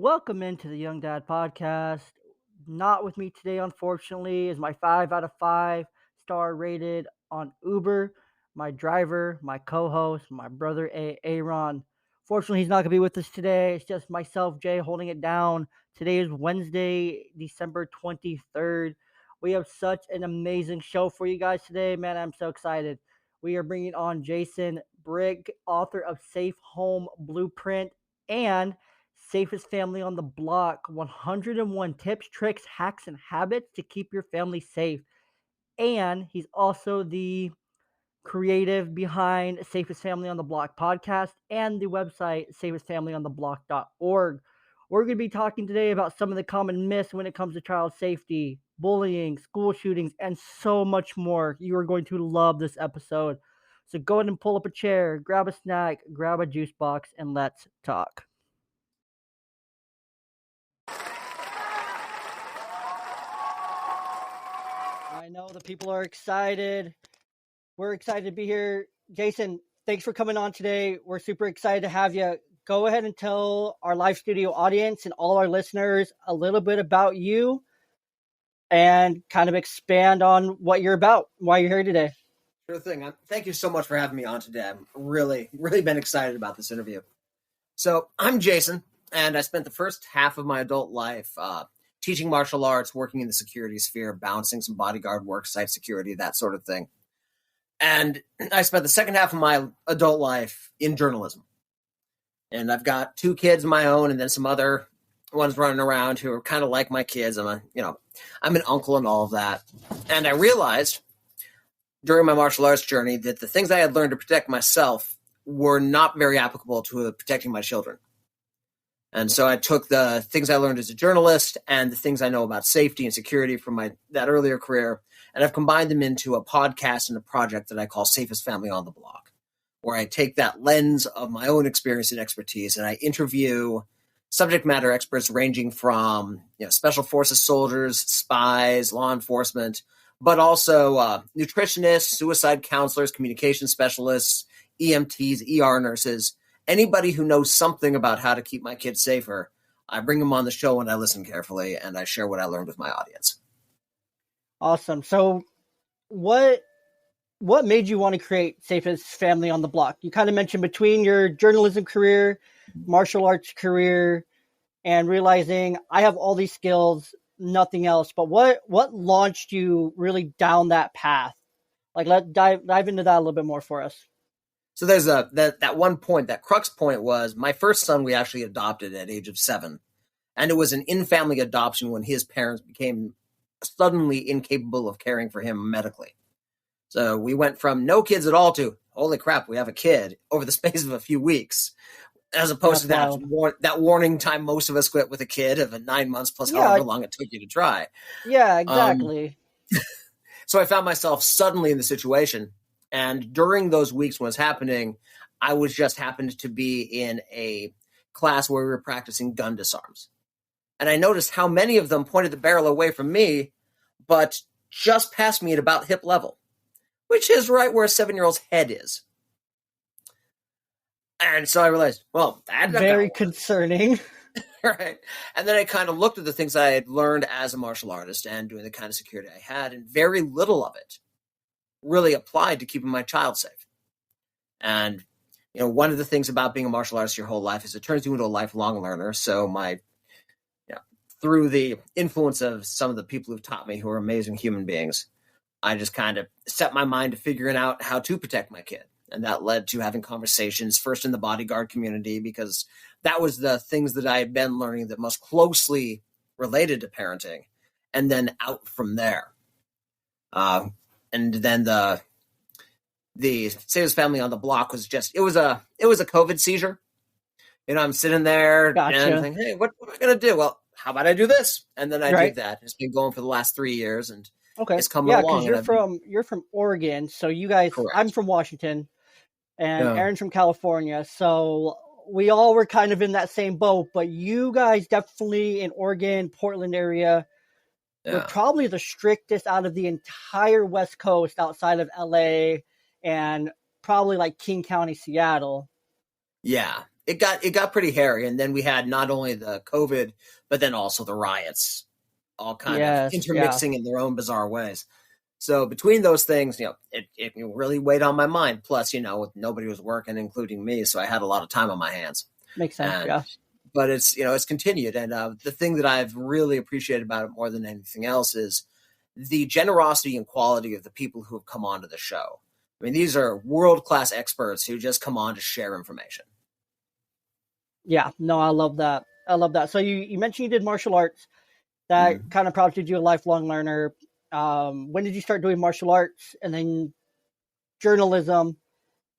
Welcome into the Young Dad Podcast. Not with me today, unfortunately, is my 5 out of 5 star rated on Uber, my driver, my co-host, my brother Aaron. Fortunately, he's not gonna be with us today. It's just myself, Jay, holding it down. Today is Wednesday, December 23rd. We have such an amazing show for you guys today, man. I'm so excited. We are bringing on Jason Brike, author of Safe Home Blueprint and Safest Family on the Block: 101 Tips, Tricks, Hacks, and Habits to Keep Your Family Safe. And he's also the creative behind Safest Family on the Block podcast and the website safestfamilyontheblock.org. We're going to be talking today about some of the common myths when it comes to child safety, bullying, school shootings, and so much more. You are going to love this episode. So go ahead and pull up a chair, grab a snack, grab a juice box, and let's talk. I know the people are excited. We're excited to be here. Jason, thanks for coming on today. We're super excited to have you. Go ahead and tell our live studio audience and all our listeners a little bit about you and kind of expand on what you're about, why you're here today. Sure thing. Thank you so much for having me on today. I'm really been excited about this interview. So I'm Jason, and I spent the first half of my adult life teaching martial arts, working in the security sphere, balancing some bodyguard work, site security, that sort of thing. And I spent the second half of my adult life in journalism. And I've got 2 kids of my own and then some other ones running around who are kind of like my kids. I'm an uncle and all of that. And I realized during my martial arts journey that the things I had learned to protect myself were not very applicable to protecting my children. And so I took the things I learned as a journalist and the things I know about safety and security from that earlier career, and I've combined them into a podcast and a project that I call Safest Family on the Block, where I take that lens of my own experience and expertise, and I interview subject matter experts ranging from special forces soldiers, spies, law enforcement, but also nutritionists, suicide counselors, communication specialists, EMTs, ER nurses, anybody who knows something about how to keep my kids safer. I bring them on the show and I listen carefully and I share what I learned with my audience. Awesome. So what made you want to create Safest Family on the Block? You kind of mentioned between your journalism career, martial arts career, and realizing I have all these skills, nothing else. But what launched you really down that path? Like, let's dive into that a little bit more for us. So there's that one point, that crux point was my first son we actually adopted at age of 7. And it was an in-family adoption when his parents became suddenly incapable of caring for him medically. So we went from no kids at all to, holy crap, we have a kid over the space of a few weeks, as opposed to that warning time most of us quit with a kid of 9 months plus however long it took you to try. Yeah, exactly. So I found myself suddenly in the situation. And during those weeks when it was happening, I was just happened to be in a class where we were practicing gun disarms. And I noticed how many of them pointed the barrel away from me, but just past me at about hip level, which is right where a 7-year-old's head is. And so I realized, well, that's very concerning. Right. And then I kind of looked at the things I had learned as a martial artist and doing the kind of security I had, and very little of it really applied to keeping my child safe. And, one of the things about being a martial artist your whole life is it turns you into a lifelong learner. So through the influence of some of the people who've taught me, who are amazing human beings, I just kind of set my mind to figuring out how to protect my kid. And that led to having conversations first in the bodyguard community, because that was the things that I had been learning that most closely related to parenting, and then out from there. And then the Safest Family on the Block was it was a COVID seizure. I'm sitting there and I'm thinking, hey, what am I going to do? Well, how about I do this? And then I did that. It's been going for the last 3 years, and it's coming along. Yeah, because you're from Oregon, so you guys. Correct. I'm from Washington, and Aaron's from California, so we all were kind of in that same boat. But you guys definitely in Oregon, Portland area. We're probably the strictest out of the entire West Coast outside of LA and probably like King County, Seattle. Yeah. it got pretty hairy, and then we had not only the COVID, but then also the riots, all kind of Yes, yeah, intermixing in their own bizarre ways. So between those things, it really weighed on my mind. Plus, nobody was working, including me, so I had a lot of time on my hands. makes sense. And Yeah, but it's continued, and the thing that I've really appreciated about it more than anything else is the generosity and quality of the people who have come onto the show. I mean, these are world class experts who just come on to share information. yeah. No, I love that. I love that. So you mentioned you did martial arts. That Mhm. kind of prompted you a lifelong learner. When did you start doing martial arts, and then journalism?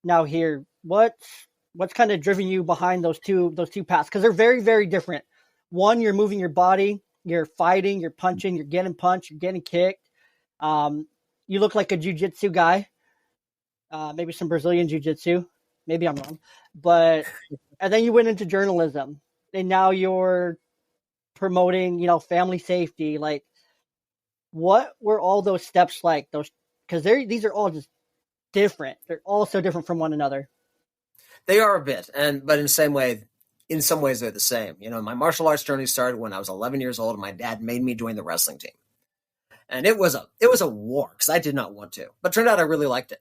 Now here, what's kind of driven you behind those two paths? Because they're very very different. One, you're moving your body, you're fighting, you're punching, you're getting punched, you're getting kicked. Um, you look like a jujitsu guy, maybe some Brazilian jiu-jitsu. Maybe I'm wrong, but and then you went into journalism, and now you're promoting, family safety. Like, what were all those steps like? Those because these are all just different. They're all so different from one another. They are a bit, but in some ways they're the same. My martial arts journey started when I was 11 years old, and my dad made me join the wrestling team, and it was a war because I did not want to, but turned out I really liked it.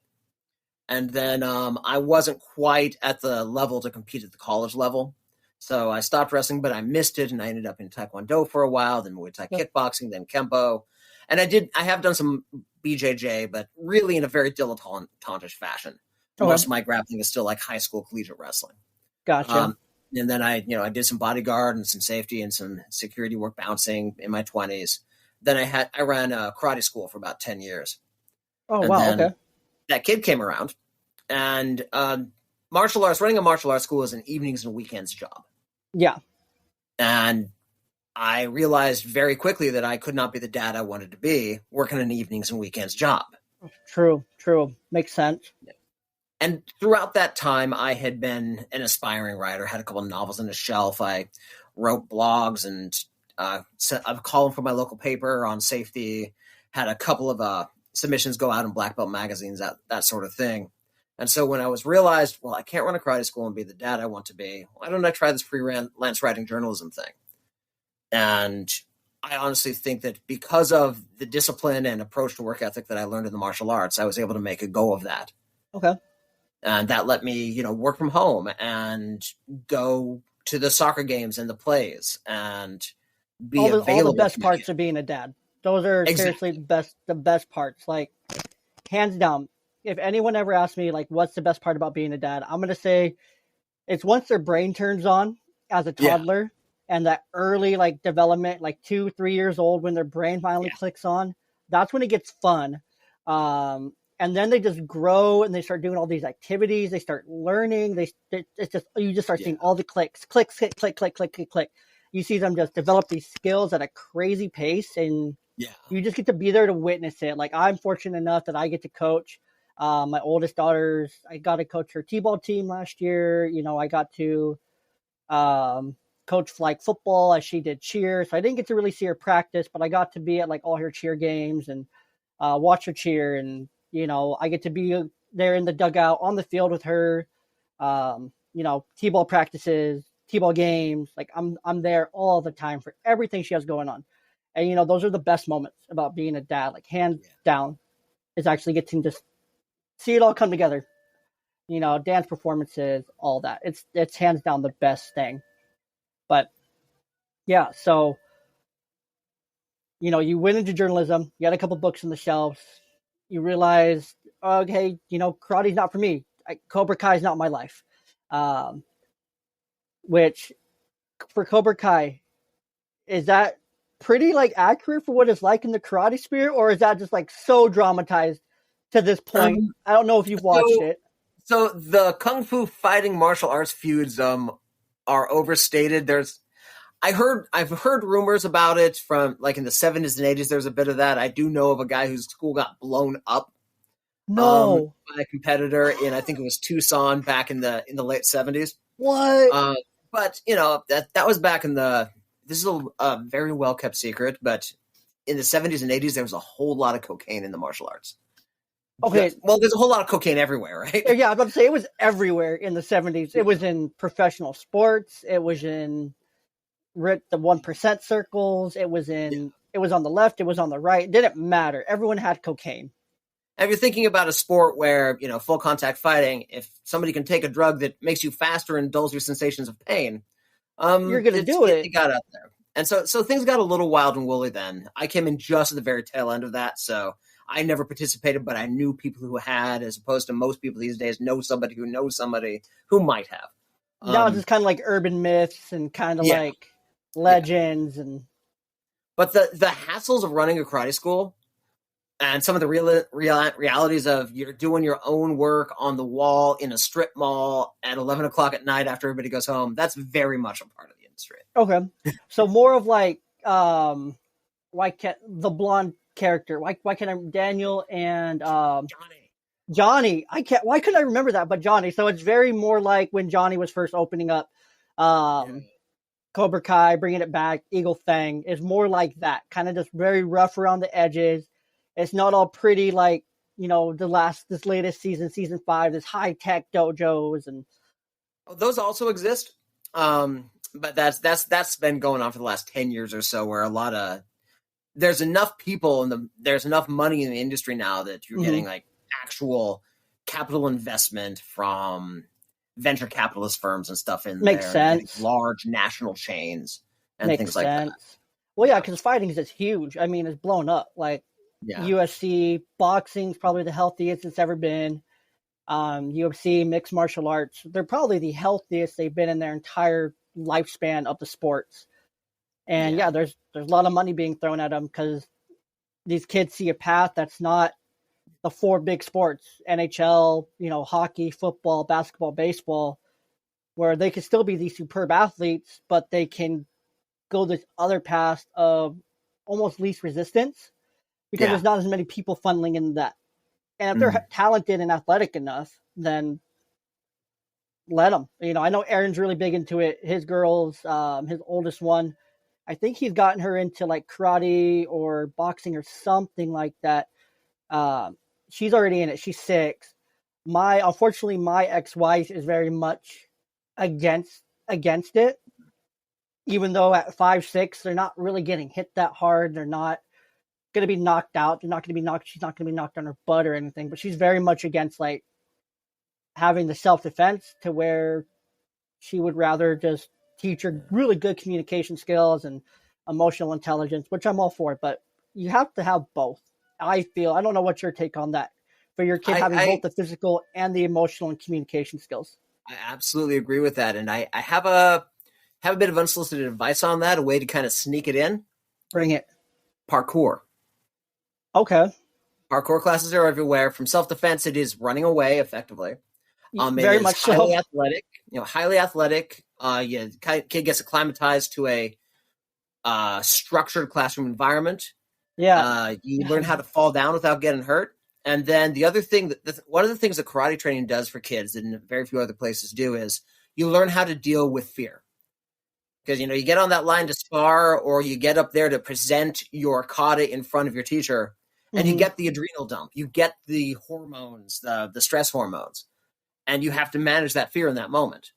And then I wasn't quite at the level to compete at the college level. So I stopped wrestling, but I missed it, and I ended up in Taekwondo for a while, then Muay Thai Yep. kickboxing, then Kempo. And I have done some BJJ, but really in a very dilettantish fashion. Okay, Most of my grappling is still like high school collegiate wrestling. gotcha. Um, and then I did some bodyguard and some safety and some security work bouncing in my 20s. Then I ran a karate school for about 10 years. Oh And wow, then okay, that kid came around, and running a martial arts school is an evenings and weekends job. yeah, And I realized very quickly that I could not be the dad I wanted to be working an evenings and weekends job. true, makes sense. And throughout that time, I had been an aspiring writer, had a couple of novels on the shelf. I wrote blogs and sent a column for my local paper on safety, had a couple of submissions go out in black belt magazines, that sort of thing. And so when I was realized, well, I can't run a karate school and be the dad I want to be, why don't I try this freelance writing journalism thing? And I honestly think that because of the discipline and approach to work ethic that I learned in the martial arts, I was able to make a go of that. Okay, And that let me, work from home and go to the soccer games and the plays and be all the available best to my parts kids. of being a dad. Those are seriously Exactly. the best parts. Like, hands down. If anyone ever asks me like what's the best part about being a dad, I'm gonna say it's once their brain turns on as a Yeah. toddler, and that early like development, like 2 3 years old, when their brain finally Yeah. clicks on. That's when it gets fun. And then they just grow and they start doing all these activities. They start learning. It's just you just start Yeah. seeing all the clicks, click, click, click, click, click, click, click. You see them just develop these skills at a crazy pace, and Yeah. you just get to be there to witness it. Like, I'm fortunate enough that I get to coach my oldest daughters. I got to coach her t-ball team last year. I got to um, coach like football as she did cheer. So I didn't get to really see her practice, but I got to be at like all her cheer games and watch her cheer. And I get to be there in the dugout on the field with her. T-ball practices, t-ball games. Like, I'm there all the time for everything she has going on. And those are the best moments about being a dad. Like, hands Yeah. down, is actually getting to just see it all come together. Dance performances, all that. It's hands down the best thing. But yeah, so you went into journalism. You had a couple books on the shelves. You realized, okay, karate's not for me. Cobra Kai is not my life. Um, which for Cobra Kai, is that pretty like accurate for what it's like in the karate spirit, or is that just like so dramatized to this point? Um, I don't know if you've watched so it. so the kung fu fighting martial arts feuds are overstated. I've heard rumors about it from like in the 70s and 80s. There's a bit of that. I do know of a guy whose school got blown up No, by a competitor in, I think it was Tucson back in the late 70s. what? Uh, but that was back in the this is a very well kept secret, but in the 70s and 80s there was a whole lot of cocaine in the martial arts. Okay, Well, there's a whole lot of cocaine everywhere, right? yeah, I'm about to say it was everywhere in the 70s. It was in professional sports. It was in the 1% circles. Yeah. It was on the left. It was on the right. It didn't matter. Everyone had cocaine. If you're thinking about a sport where, full contact fighting, if somebody can take a drug that makes you faster and dulls your sensations of pain, You're going to do it it. got out there. And so things got a little wild and woolly then. I came in just at the very tail end of that, so I never participated, but I knew people who had, as opposed to most people these days know somebody who knows somebody who might have. Now it's just kind of like urban myths and kind of Yeah, like yeah. legends and But the hassles of running a karate school and some of the realities of you're doing your own work on the wall in a strip mall at 11 o'clock at night after everybody goes home, that's very much a part of the industry. okay. So more of like why can't the blonde character? Why can't I Daniel and Johnny. Johnny? I can't. Why couldn't I remember that? But Johnny. So it's very more like when Johnny was first opening up. Yeah. Cobra Kai, bringing it back, Eagle Fang is more like that, kind of just very rough around the edges. It's not all pretty like this latest season 5, this high tech dojos and Those also exist, but that's been going on for the last 10 years or so, where there's enough people and there's enough money in the industry now that you're getting like actual capital investment from venture capitalist firms and stuff in makes there, sense. large national chains and Makes things like that. sense. Well, yeah, because fighting is huge. I mean, it's blown up. Like Yeah, UFC, boxing's probably the healthiest it's ever been. UFC, mixed martial arts, they're probably the healthiest they've been in their entire lifespan of the sports. And yeah, yeah, there's a lot of money being thrown at them because these kids see a path that's not the four big sports: NHL, hockey, football, basketball, baseball, where they could still be these superb athletes, but they can go this other path of almost least resistance because yeah. there's not as many people funneling in that. And if Mhm. they're talented and athletic enough, then let them. I know Aaron's really big into it. His girls, his oldest one, I think he's gotten her into like karate or boxing or something like that. She's already in it. She's 6. Unfortunately, my ex-wife is very much against it. Even though at 5'6", they're not really getting hit that hard. They're not going to be knocked out. They're not going to be knocked. She's not going to be knocked on her butt or anything. But she's very much against like having the self-defense, to where she would rather just teach her really good communication skills and emotional intelligence, which I'm all for. But you have to have both. I feel. I don't know what's your take on that. For your kid I, having both I the physical and the emotional and communication skills. I absolutely agree with that, and I have a bit of unsolicited advice on that. A way to kind of sneak it in: Bring it. parkour. Okay. Parkour classes are everywhere. From self defense, it is running away effectively. It Very is much so. highly athletic. Highly athletic. Kid gets acclimatized to a structured classroom environment. Yeah. You learn how to fall down without getting hurt. And then the other thing one of the things that karate training does for kids that very few other places do is you learn how to deal with fear. Because you get on that line to spar, or you get up there to present your kata in front of your teacher, and you Mm-hmm. get the adrenal dump, you get the hormones, the stress hormones, and you have to manage that fear in that moment.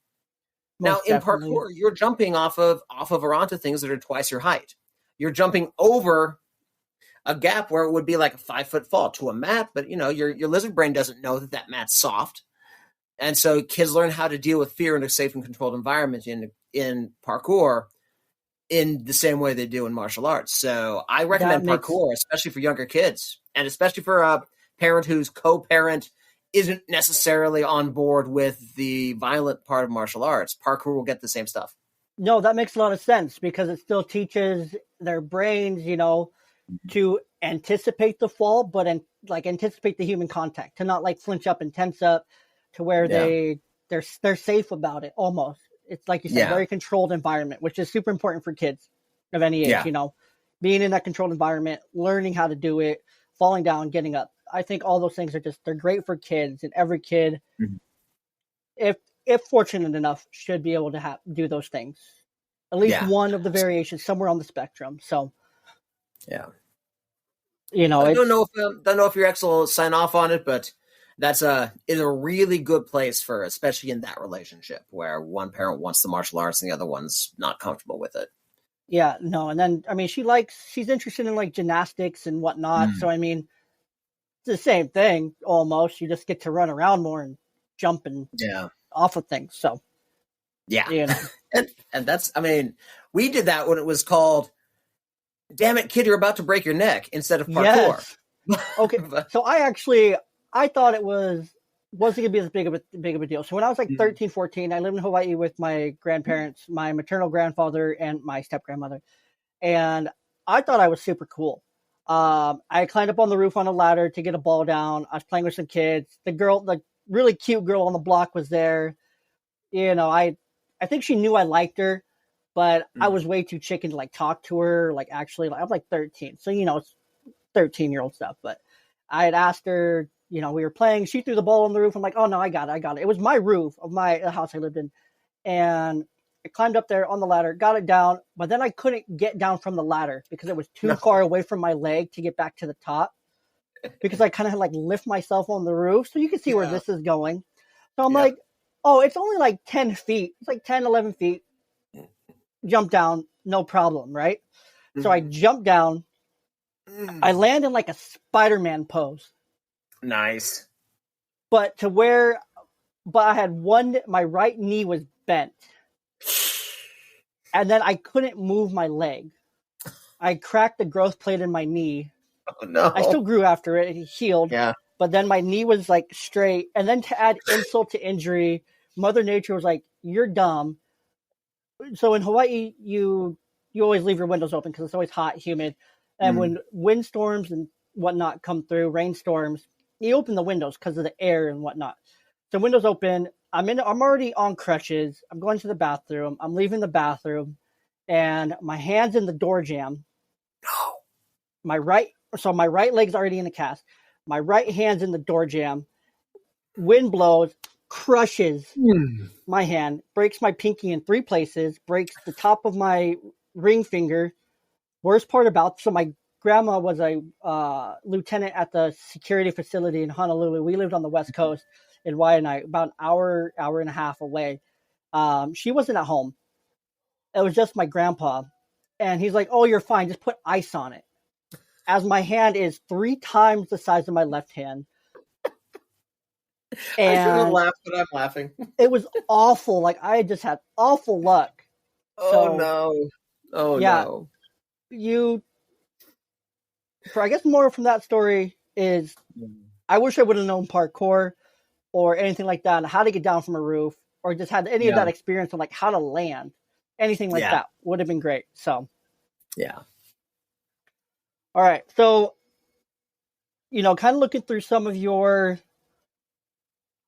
Now, Most in definitely. parkour, you're jumping off of or onto things that are twice your height. You're jumping over a gap where it would be like a 5-foot fall to a mat, but your lizard brain doesn't know that mat's soft, and so kids learn how to deal with fear in a safe and controlled environment in parkour in the same way they do in martial arts. So I That recommend makes parkour, especially for younger kids, and especially for a parent whose co-parent isn't necessarily on board with the violent part of martial arts. Parkour will get the same stuff. no, that makes a lot of sense because it still teaches their brains, to anticipate the fall, but like anticipate the human contact, to not like flinch up and tense up, to where Yeah, they're safe about it almost. It's like you said, yeah, very controlled environment, which is super important for kids of any age. yeah, Being in that controlled environment, learning how to do it, falling down, getting up. I think all those things they're great for kids, and every kid, mhm. if fortunate enough, should be able to do those things. At least Yeah, one of the variations somewhere on the spectrum. So yeah. I don't It's know if your ex will sign off on it, but that's is a really good place for, especially in that relationship where one parent wants the martial arts and the other one's not comfortable with it. yeah, no, and then I mean, she's interested in like gymnastics and whatnot. So Mm. I mean, it's the same thing almost. You just get to run around more and jump and Yeah, off of things. So yeah, you know, and that's, I mean, we did that when it was called "Damn it, kid, you're about to break your neck" instead of parkour. yes, okay. But, So I thought it wasn't gonna be as big of a deal. So when I was like mm, 13, 14, I lived in Hawaii with my grandparents, my maternal grandfather, and my step grandmother, and I thought I was super cool. I climbed up on the roof on a ladder to get a ball down. I was playing with some kids. The really cute girl on the block was there. I think she knew I liked her, but I mm, was way too chicken to like talk to her. Like actually, like, I was like 13, so it's 13-year-old stuff. But I had asked her. We were playing. She threw the ball on the roof. I'm like, oh no, I got it, I got it. It was my roof of the house I lived in, and I climbed up there on the ladder, got it down, but then I couldn't get down from the ladder because it was too no, far away from my leg to get back to the top. Because I kind of had like lift myself on the roof, so you can see where yeah, this is going. So I'm yep, like, oh, it's only like 10 feet. It's like 10, 11 feet. Jump down, no problem, right? So I mm, jump down. I mm. land in like a Spider-Man pose, Nice. but I had my right knee was bent, and then I couldn't move my leg. I cracked the growth plate in my knee. Oh I still no. grew after it. It healed, Yeah. but then my knee was like straight. And then to add insult to injury, Mother Nature was like, "You're dumb." So in Hawaii, you always leave your windows open because it's always hot, humid, and Mm. when windstorms and whatnot come through, rainstorms, you open the windows because of the air and whatnot. So windows open. I'm already on crutches. I'm going to the bathroom. I'm leaving the bathroom, and my hands in the door jamb. No. My right leg's already in the cast. My right hand's in the door jamb. Wind blows, crushes Mm. my hand, breaks my pinky in three places, breaks the top of my ring finger. Worst part about my grandma was a lieutenant at the security facility in Honolulu. We lived on the West Coast in Waianae, about an hour and a half away. She wasn't at home. It was just my grandpa, and he's like, "Oh, you're fine. Just put ice on it." As my hand is three times the size of my left hand, I shouldn't and laugh, but I'm laughing. it was awful. Like I just had awful luck. Oh So no. Oh yeah, no. you. For I guess more from that story is Mm. I wish I would have known parkour or anything like that, and how to get down from a roof, or just had any of Yeah. that experience on like how to land, anything like Yeah. that would have been great. So Yeah. all right, so kind of looking through some of your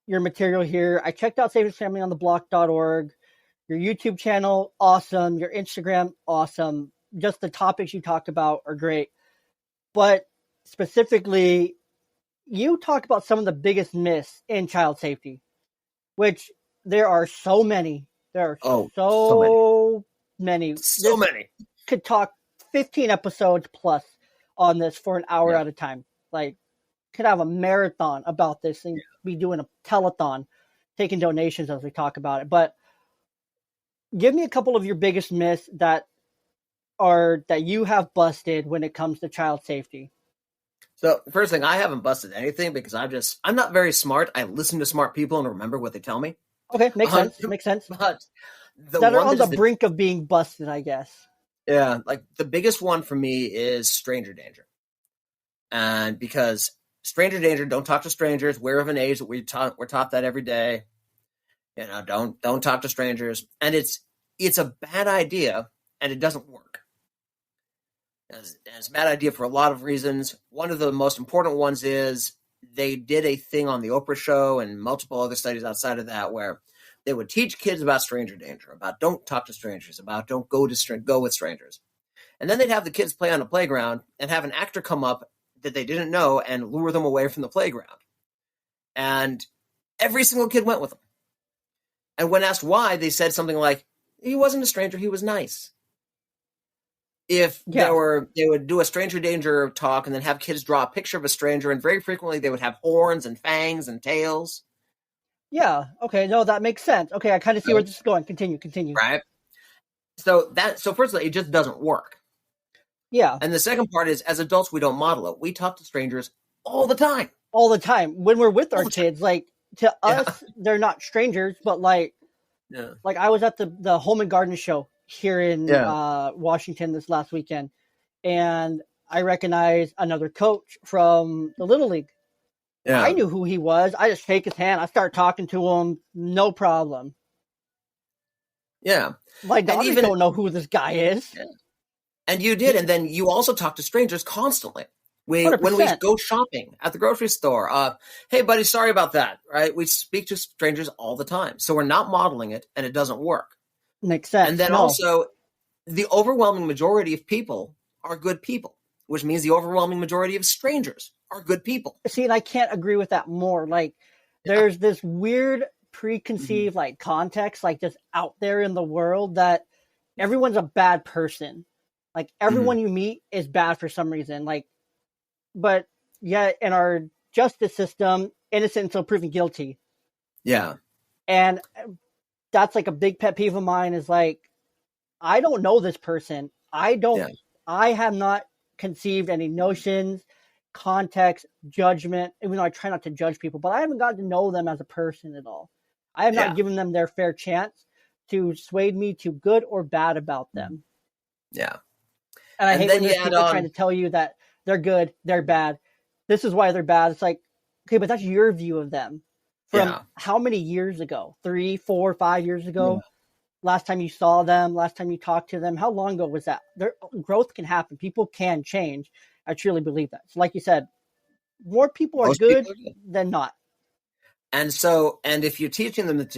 material here. I checked out safestfamilyontheblock.org. Your YouTube channel, awesome. Your Instagram, awesome. Just the topics you talked about are great. But specifically, you talk about some of the biggest myths in child safety, which there are so many. There are Oh, so many. so many. So This many. could talk 15 episodes plus on this for an hour Yeah. at a time. Like, could have a marathon about this and be doing a telethon, taking donations as we talk about it. But give me a couple of your biggest myths that you have busted when it comes to child safety. So first thing, I haven't busted anything because I'm not very smart. I listen to smart people and remember what they tell me. Okay, makes Um, sense. Makes sense. but the That are one on that the is the brink of being busted, I guess. yeah, like the biggest one for me is stranger danger. And because stranger danger, don't talk to strangers. We're of an age that we're taught that every day. Don't talk to strangers. And it's a bad idea and it doesn't work. It's a bad idea for a lot of reasons. One of the most important ones is they did a thing on the Oprah show and multiple other studies outside of that where they would teach kids about stranger danger, about don't talk to strangers, about don't go with strangers. And then they'd have the kids play on a playground and have an actor come up that they didn't know and lure them away from the playground. And every single kid went with them. And when asked why, they said something like, he wasn't a stranger, he was nice. If Yeah. they would do a stranger danger talk and then have kids draw a picture of a stranger, and very frequently they would have horns and fangs and tails. Yeah. Okay. No, that makes sense. Okay, I kind of see where Right. this is going. Continue. Continue. Right. So first of all, it just doesn't work. Yeah. And the second part is, as adults, we don't model it. We talk to strangers all the time. All the time when we're with All our the time. kids, like to Yeah. us, they're not strangers, but like Yeah. I was at the Home and Garden show here in Yeah. Washington this last weekend, and I recognized another coach from the Little League. I Yeah. knew who he was. I just shake his hand. I start talking to him, no problem. Yeah. My And daughters even don't know who this guy is. and you did, and then you also talk to strangers constantly. When we 100%. go shopping at the grocery store, hey buddy, sorry about that. Right? We speak to strangers all the time, so we're not modeling it, and it doesn't work. Makes sense. And then No. also, the overwhelming majority of people are good people, which means the overwhelming majority of strangers are good people. See, and I can't agree with that more. Like, there's this weird preconceived like context, like just out there in the world that everyone's a bad person. Like everyone you meet is bad for some reason. Like, but yet in our justice system, innocent until proven guilty. Yeah. And that's like a big pet peeve of mine is like, I don't know this person. I have not conceived any notions, context, judgment, even though I try not to judge people, but I haven't gotten to know them as a person at all. I have not given them their fair chance to sway me to good or bad about them. Yeah. And I hate when there's people trying to tell you that they're good, they're bad. This is why they're bad. It's like, okay, but that's your view of them. From how many years ago? 3, 4, 5 years ago? Yeah. Last time you saw them, last time you talked to them, how long ago was that? Growth can happen. People can change. I truly believe that. So like you said, more people are good than not. And if you're teaching them that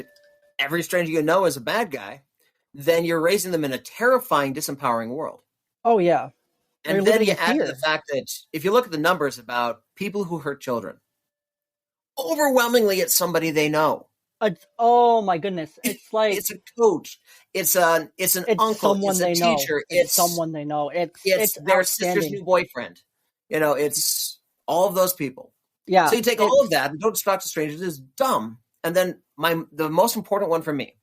every stranger you know is a bad guy, then you're raising them in a terrifying, disempowering world. Oh, yeah. And then you add to the fact that if you look at the numbers about people who hurt children, overwhelmingly it's somebody they know. Oh my goodness! It's like it's a coach, it's an uncle, it's a teacher, it's someone they know. It's their sister's new boyfriend. It's all of those people. Yeah. So you take all of that and don't talk to strangers is dumb. And then the most important one for me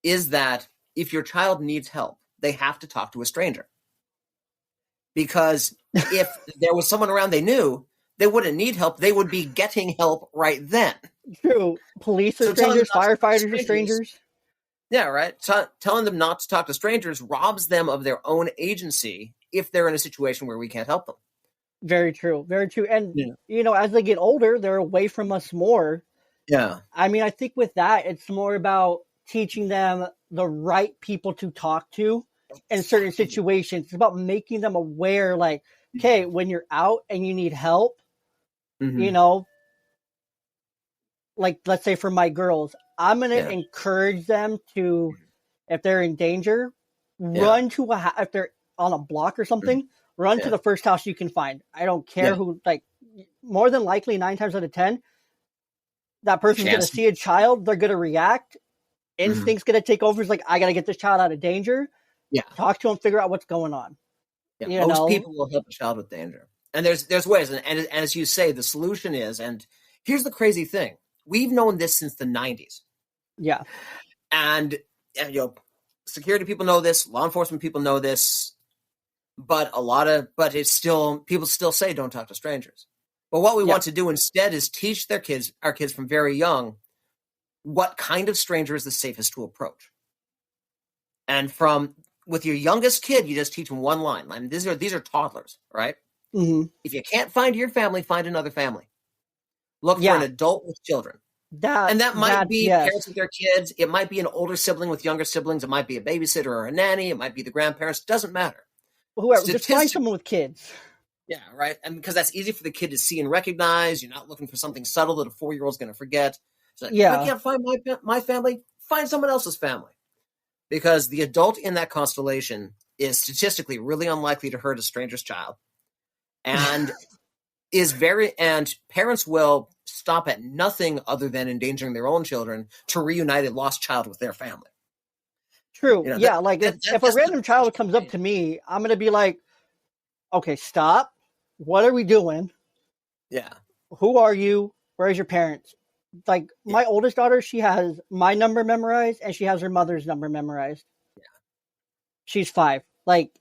is that if your child needs help, they have to talk to a stranger. Because if there was someone around they knew, they wouldn't need help. They would be getting help right then. True. Police are strangers, firefighters are strangers. Yeah, right. Telling them not to talk to strangers robs them of their own agency if they're in a situation where we can't help them. Very true. Very true. And, as they get older, they're away from us more. Yeah. I mean, I think with that, it's more about teaching them the right people to talk to in certain situations. It's about making them aware, like, okay, when you're out and you need help, like, let's say for my girls, I'm going to encourage them to, if they're in danger, run to if they're on a block or something, run to the first house you can find. I don't care who, like, more than likely 9 times out of 10, that person's going to see a child, they're going to react. Instinct's going to take over. It's like, I got to get this child out of danger. Yeah. Talk to them, figure out what's going on. Yeah. Most people will help a child with danger. And there's ways. And as you say, the solution is, and here's the crazy thing. We've known this since the 90s. Yeah. And security people know this, law enforcement people know this, but it's still, people still say don't talk to strangers. But what we want to do instead is teach our kids from very young, what kind of stranger is the safest to approach. And with your youngest kid, you just teach them one line. I mean, these are toddlers, right? Mm-hmm. If you can't find your family, find another family. Look for an adult with children. That might be parents with their kids. It might be an older sibling with younger siblings. It might be a babysitter or a nanny. It might be the grandparents. Doesn't matter. Whoever, just find someone with kids. Yeah, right. And because that's easy for the kid to see and recognize. You're not looking for something subtle that a 4-year-old's going to forget. So if I can't find my family, find someone else's family. Because the adult in that constellation is statistically really unlikely to hurt a stranger's child. And and parents will stop at nothing other than endangering their own children to reunite a lost child with their family. True. Yeah. Like if a That's the random first child comes up thing. to me, I'm gonna be like, okay, stop. What are we doing? Yeah, Who are you? Where's your parents? Like yeah, my oldest daughter, she has my number memorized and she has her mother's number memorized. She's 5. Like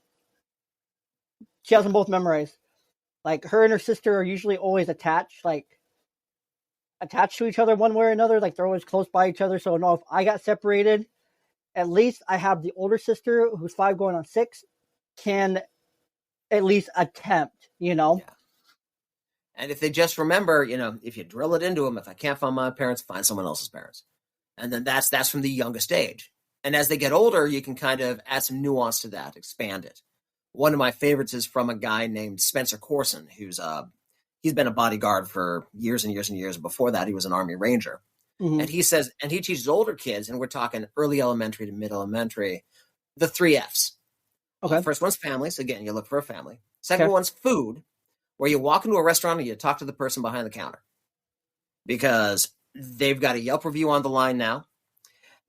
she has yeah. them both memorized. Like her and her sister are usually always attached, like attached to each other one way or another. Like they're always close by each other. So no, if I got separated, at least I have the older sister who's 5 going on 6 can at least attempt, you know? Yeah. And if they just remember, if you drill it into them, if I can't find my parents, find someone else's parents. And then that's from the youngest age. And as they get older, you can kind of add some nuance to that, expand it. One of my favorites is from a guy named Spencer Corson, who's he's been a bodyguard for years and years and years. Before that, he was an Army Ranger. Mm-hmm. And he says, and he teaches older kids, and we're talking early elementary to mid elementary, the 3 F's. Okay. First one's family. So again, you look for a family. Second Okay. one's food, where you walk into a restaurant and you talk to the person behind the counter because they've got a Yelp review on the line now.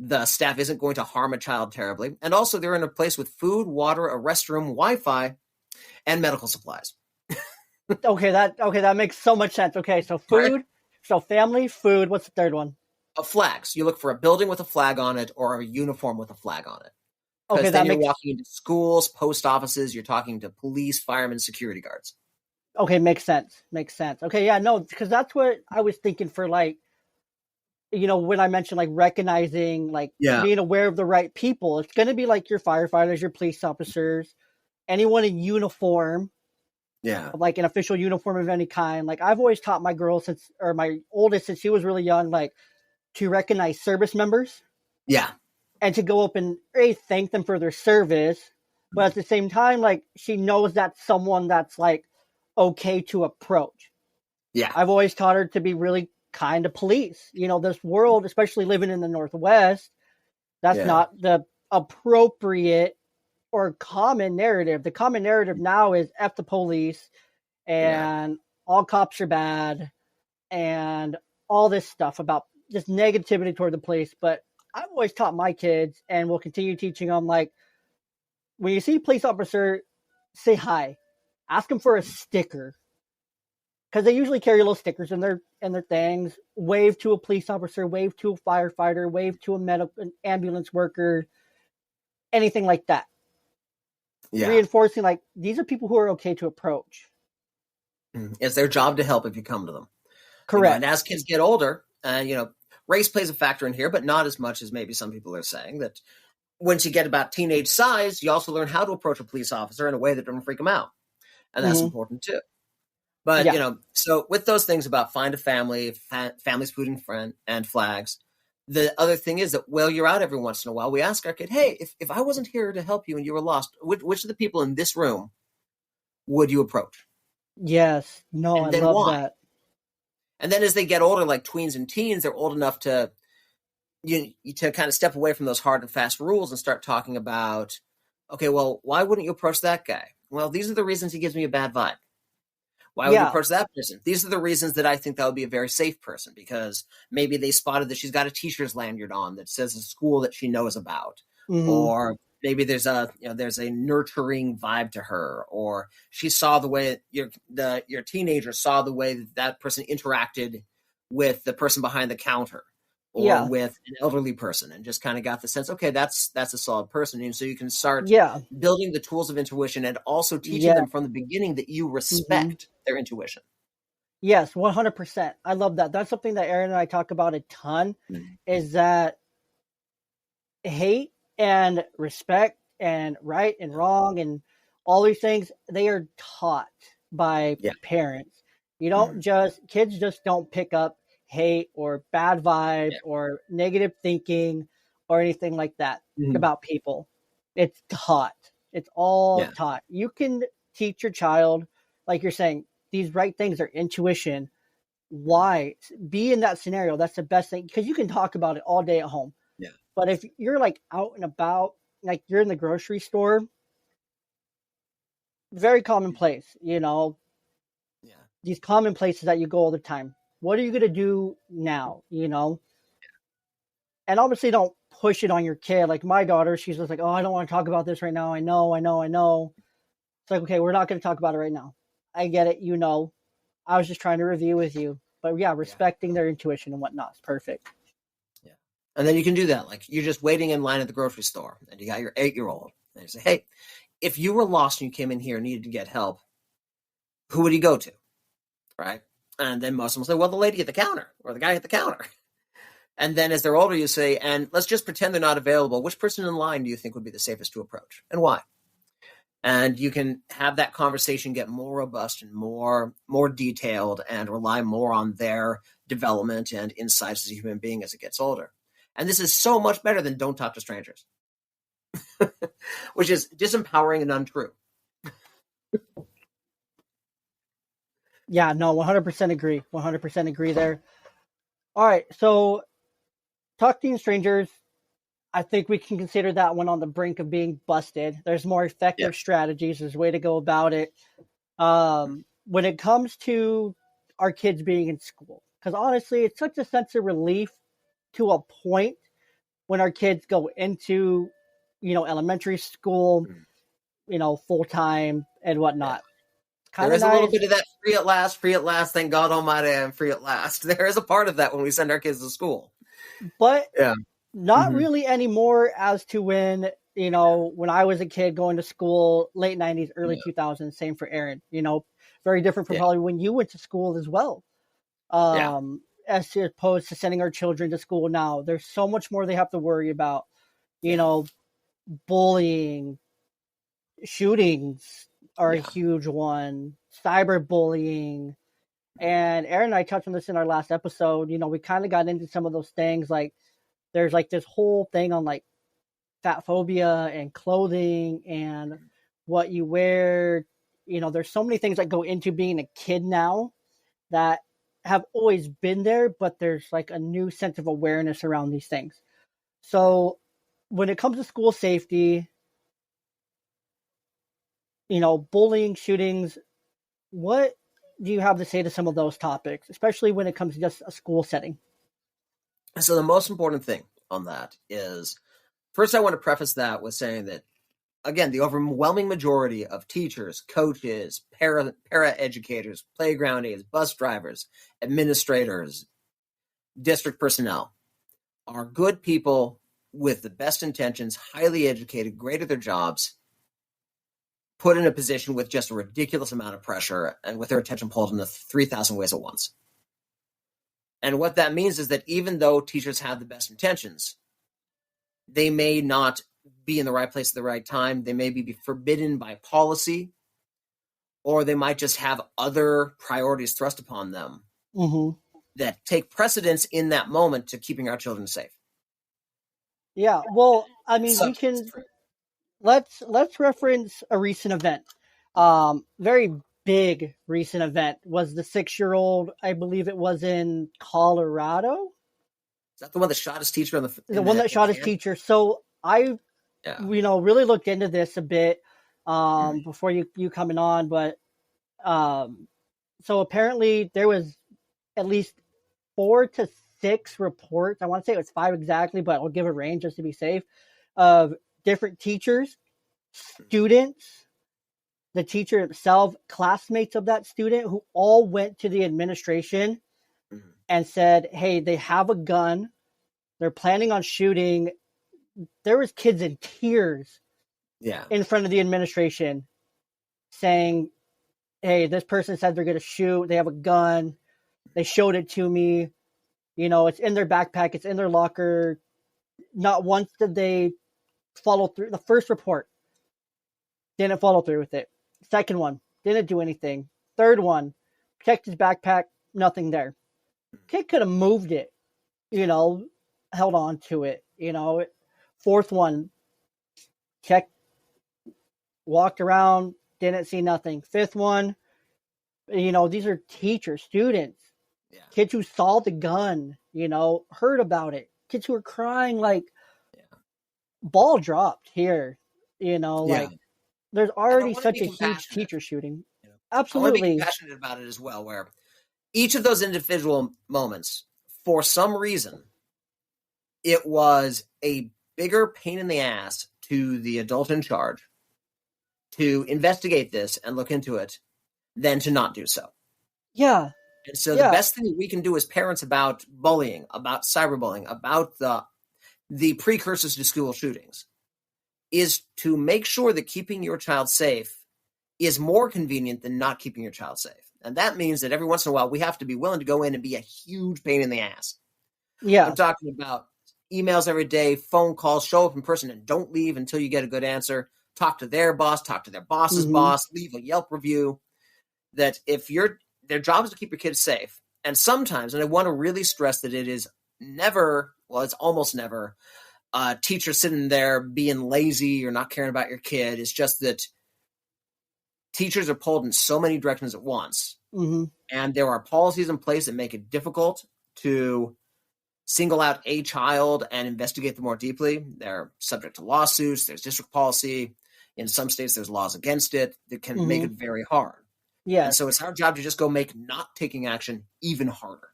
The staff isn't going to harm a child terribly. And also, they're in a place with food, water, a restroom, Wi-Fi, and medical supplies. That makes so much sense. Okay, so Right? food, so family, food. What's the third one? Flags. You look for a building with a flag on it or a uniform with a flag on it. Okay, Because then that you're makes walking into schools, post offices, you're talking to police, firemen, security guards. okay, makes sense. Makes sense. Okay, yeah, no, because that's what I was thinking for like, when I mentioned like recognizing, like Yeah. being aware of the right people, it's going to be like your firefighters, your police officers, anyone in uniform, Yeah. like an official uniform of any kind. Like I've always taught my girl or my oldest since she was really young, like to recognize service members Yeah. and to go up and thank them for their service. But at the same time, like she knows that's someone that's like okay to approach. Yeah. I've always taught her to be really kind to police. This world, especially living in the Northwest, that's Yeah. not the appropriate or common narrative. The common narrative now is F the police Yeah. and all cops are bad and all this stuff about just negativity toward the police. But I've always taught my kids and will continue teaching them like when you see a police officer, say hi, ask them for a sticker because they usually carry little stickers in their things. Wave to a police officer, wave to a firefighter, wave to an ambulance worker, anything like that. Yeah. Reinforcing like these are people who are okay to approach. It's their job to help if you come to them. And Correct. as kids get older, race plays a factor in here, but not as much as maybe some people are saying. That once you get about teenage size, you also learn how to approach a police officer in a way that doesn't freak them out. And that's Mm-hmm. important too. But, Yeah. So with those things about find a family, family's food and friend and flags, the other thing is that, well, you're out every once in a while. We ask our kid, hey, if I wasn't here to help you and you were lost, which of the people in this room would you approach? Yes. No, I And then love why? that. And then as they get older, like tweens and teens, they're old enough to to kind of step away from those hard and fast rules and start talking about, okay, well, why wouldn't you approach that guy? Well, these are the reasons he gives me a bad vibe. Why would you Yeah. approach that person? These are the reasons that I think that would be a very safe person because maybe they spotted that she's got a teacher's lanyard on that says a school that she knows about, Mm-hmm. or maybe there's a nurturing vibe to her, or she saw the way your teenager saw the way that person interacted with the person behind the counter or Yeah. with an elderly person and just kind of got the sense, okay, that's a solid person. And so you can start Yeah. building the tools of intuition and also teaching Yeah. them from the beginning that you Mm-hmm. respect their intuition. Yes, 100%. I love that. That's something that Aaron and I talk about a ton Mm. is that hate and respect and right and wrong and all these things, they are taught by Yeah. parents. Kids just don't pick up hate or bad vibes Yeah. or negative thinking or anything like that Mhm. about people. It's taught. It's all Yeah. taught. You can teach your child, like you're saying, these right things are intuition. Why? Be in that scenario. That's the best thing because you can talk about it all day at home. Yeah. But if you're like out and about, like you're in the grocery store, very commonplace, Yeah. these common places that you go all the time. What are you going to do now? And obviously don't push it on your kid. Like my daughter, she's just like, oh, I don't want to talk about this right now. I know. It's like, okay, we're not going to talk about it right now. I get it. You know, I was just trying to review with you. But yeah, Yeah. respecting their intuition and whatnot is perfect. Yeah. And then you can do that. Like you're just waiting in line at the grocery store and you got your 8-year-old and you say, hey, if you were lost and you came in here and needed to get help, who would you go to? Right. And then most of them will say, well, the lady at the counter or the guy at the counter. And then as they're older, you say, and let's just pretend they're not available. Which person in line do you think would be the safest to approach and why? And you can have that conversation get more robust and more detailed and rely more on their development and insights as a human being as it gets older. And this is so much better than don't talk to strangers, which is disempowering and untrue. Yeah, no, 100% agree. 100% agree there. All right, so talking to strangers, I think we can consider that one on the brink of being busted. There's more effective strategies. There's a way to go about it. When it comes to our kids being in school, because honestly, it's such a sense of relief to a point when our kids go into, elementary school, full time and whatnot. There is a little bit of that free at last, thank God Almighty, I'm free at last. There is a part of that when we send our kids to school. But not really anymore as to when, when I was a kid going to school, late 90s, early 2000s, same for Aaron, very different from probably when you went to school as well. As opposed to sending our children to school now. There's so much more they have to worry about, bullying, shootings are a huge one, cyberbullying. And Aaron and I touched on this in our last episode. We kind of got into some of those things. Like there's like this whole thing on like fat phobia and clothing and what you wear. There's so many things that go into being a kid now that have always been there, but there's like a new sense of awareness around these things. So when it comes to school safety, bullying, shootings, what do you have to say to some of those topics, especially when it comes to just a school setting? So the most important thing on that is, first I want to preface that with saying that, again, the overwhelming majority of teachers, coaches, para-educators, playground aides, bus drivers, administrators, district personnel are good people with the best intentions, highly educated, great at their jobs, put in a position with just a ridiculous amount of pressure and with their attention pulled in 3,000 ways at once. And what that means is that even though teachers have the best intentions, they may not be in the right place at the right time. They may be forbidden by policy, or they might just have other priorities thrust upon them that take precedence in that moment to keeping our children safe. Yeah, well, I mean, we can let's reference a recent event. Very big recent event was the 6-year-old. I believe it was in Colorado. Is that the one that shot his teacher the one that shot his teacher? So I, really looked into this a bit before you coming on, but so apparently there was at least 4 to 6 reports. I want to say it was 5 exactly, but I'll give a range just to be safe, of different teachers, students, the teacher himself, classmates of that student, who all went to the administration and said, hey, they have a gun. They're planning on shooting. There was kids in tears in front of the administration saying, hey, this person said they're going to shoot. They have a gun. They showed it to me. It's in their backpack. It's in their locker. Not once did they follow through. The first report didn't follow through with it. Second one didn't do anything. Third one, checked his backpack. Nothing there. Kid could have moved it, held on to it. Fourth one, checked, walked around, didn't see nothing. Fifth one, these are teachers, students, kids who saw the gun, heard about it. Kids who are crying, like, ball dropped here, like, there's already such a huge teacher shooting. Absolutely. I want to be passionate about it as well, where each of those individual moments, for some reason, it was a bigger pain in the ass to the adult in charge to investigate this and look into it than to not do so. Yeah. And so the Yeah. best thing that we can do as parents about bullying, about cyberbullying, about the precursors to school shootings is to make sure that keeping your child safe is more convenient than not keeping your child safe. And that means that every once in a while, we have to be willing to go in and be a huge pain in the ass. Yeah. I'm talking about emails every day, phone calls, show up in person and don't leave until you get a good answer. Talk to their boss, talk to their boss's boss, leave a Yelp review. That if their job is to keep your kids safe. And sometimes, and I want to really stress that it is never, well, it's almost never, teacher sitting there being lazy or not caring about your kid. It's just that teachers are pulled in so many directions at once. And there are policies in place that make it difficult to single out a child and investigate them more deeply. They're subject to lawsuits. There's district policy. In some states, there's laws against it that can make it very hard. Yes. And so it's our job to just go make not taking action even harder.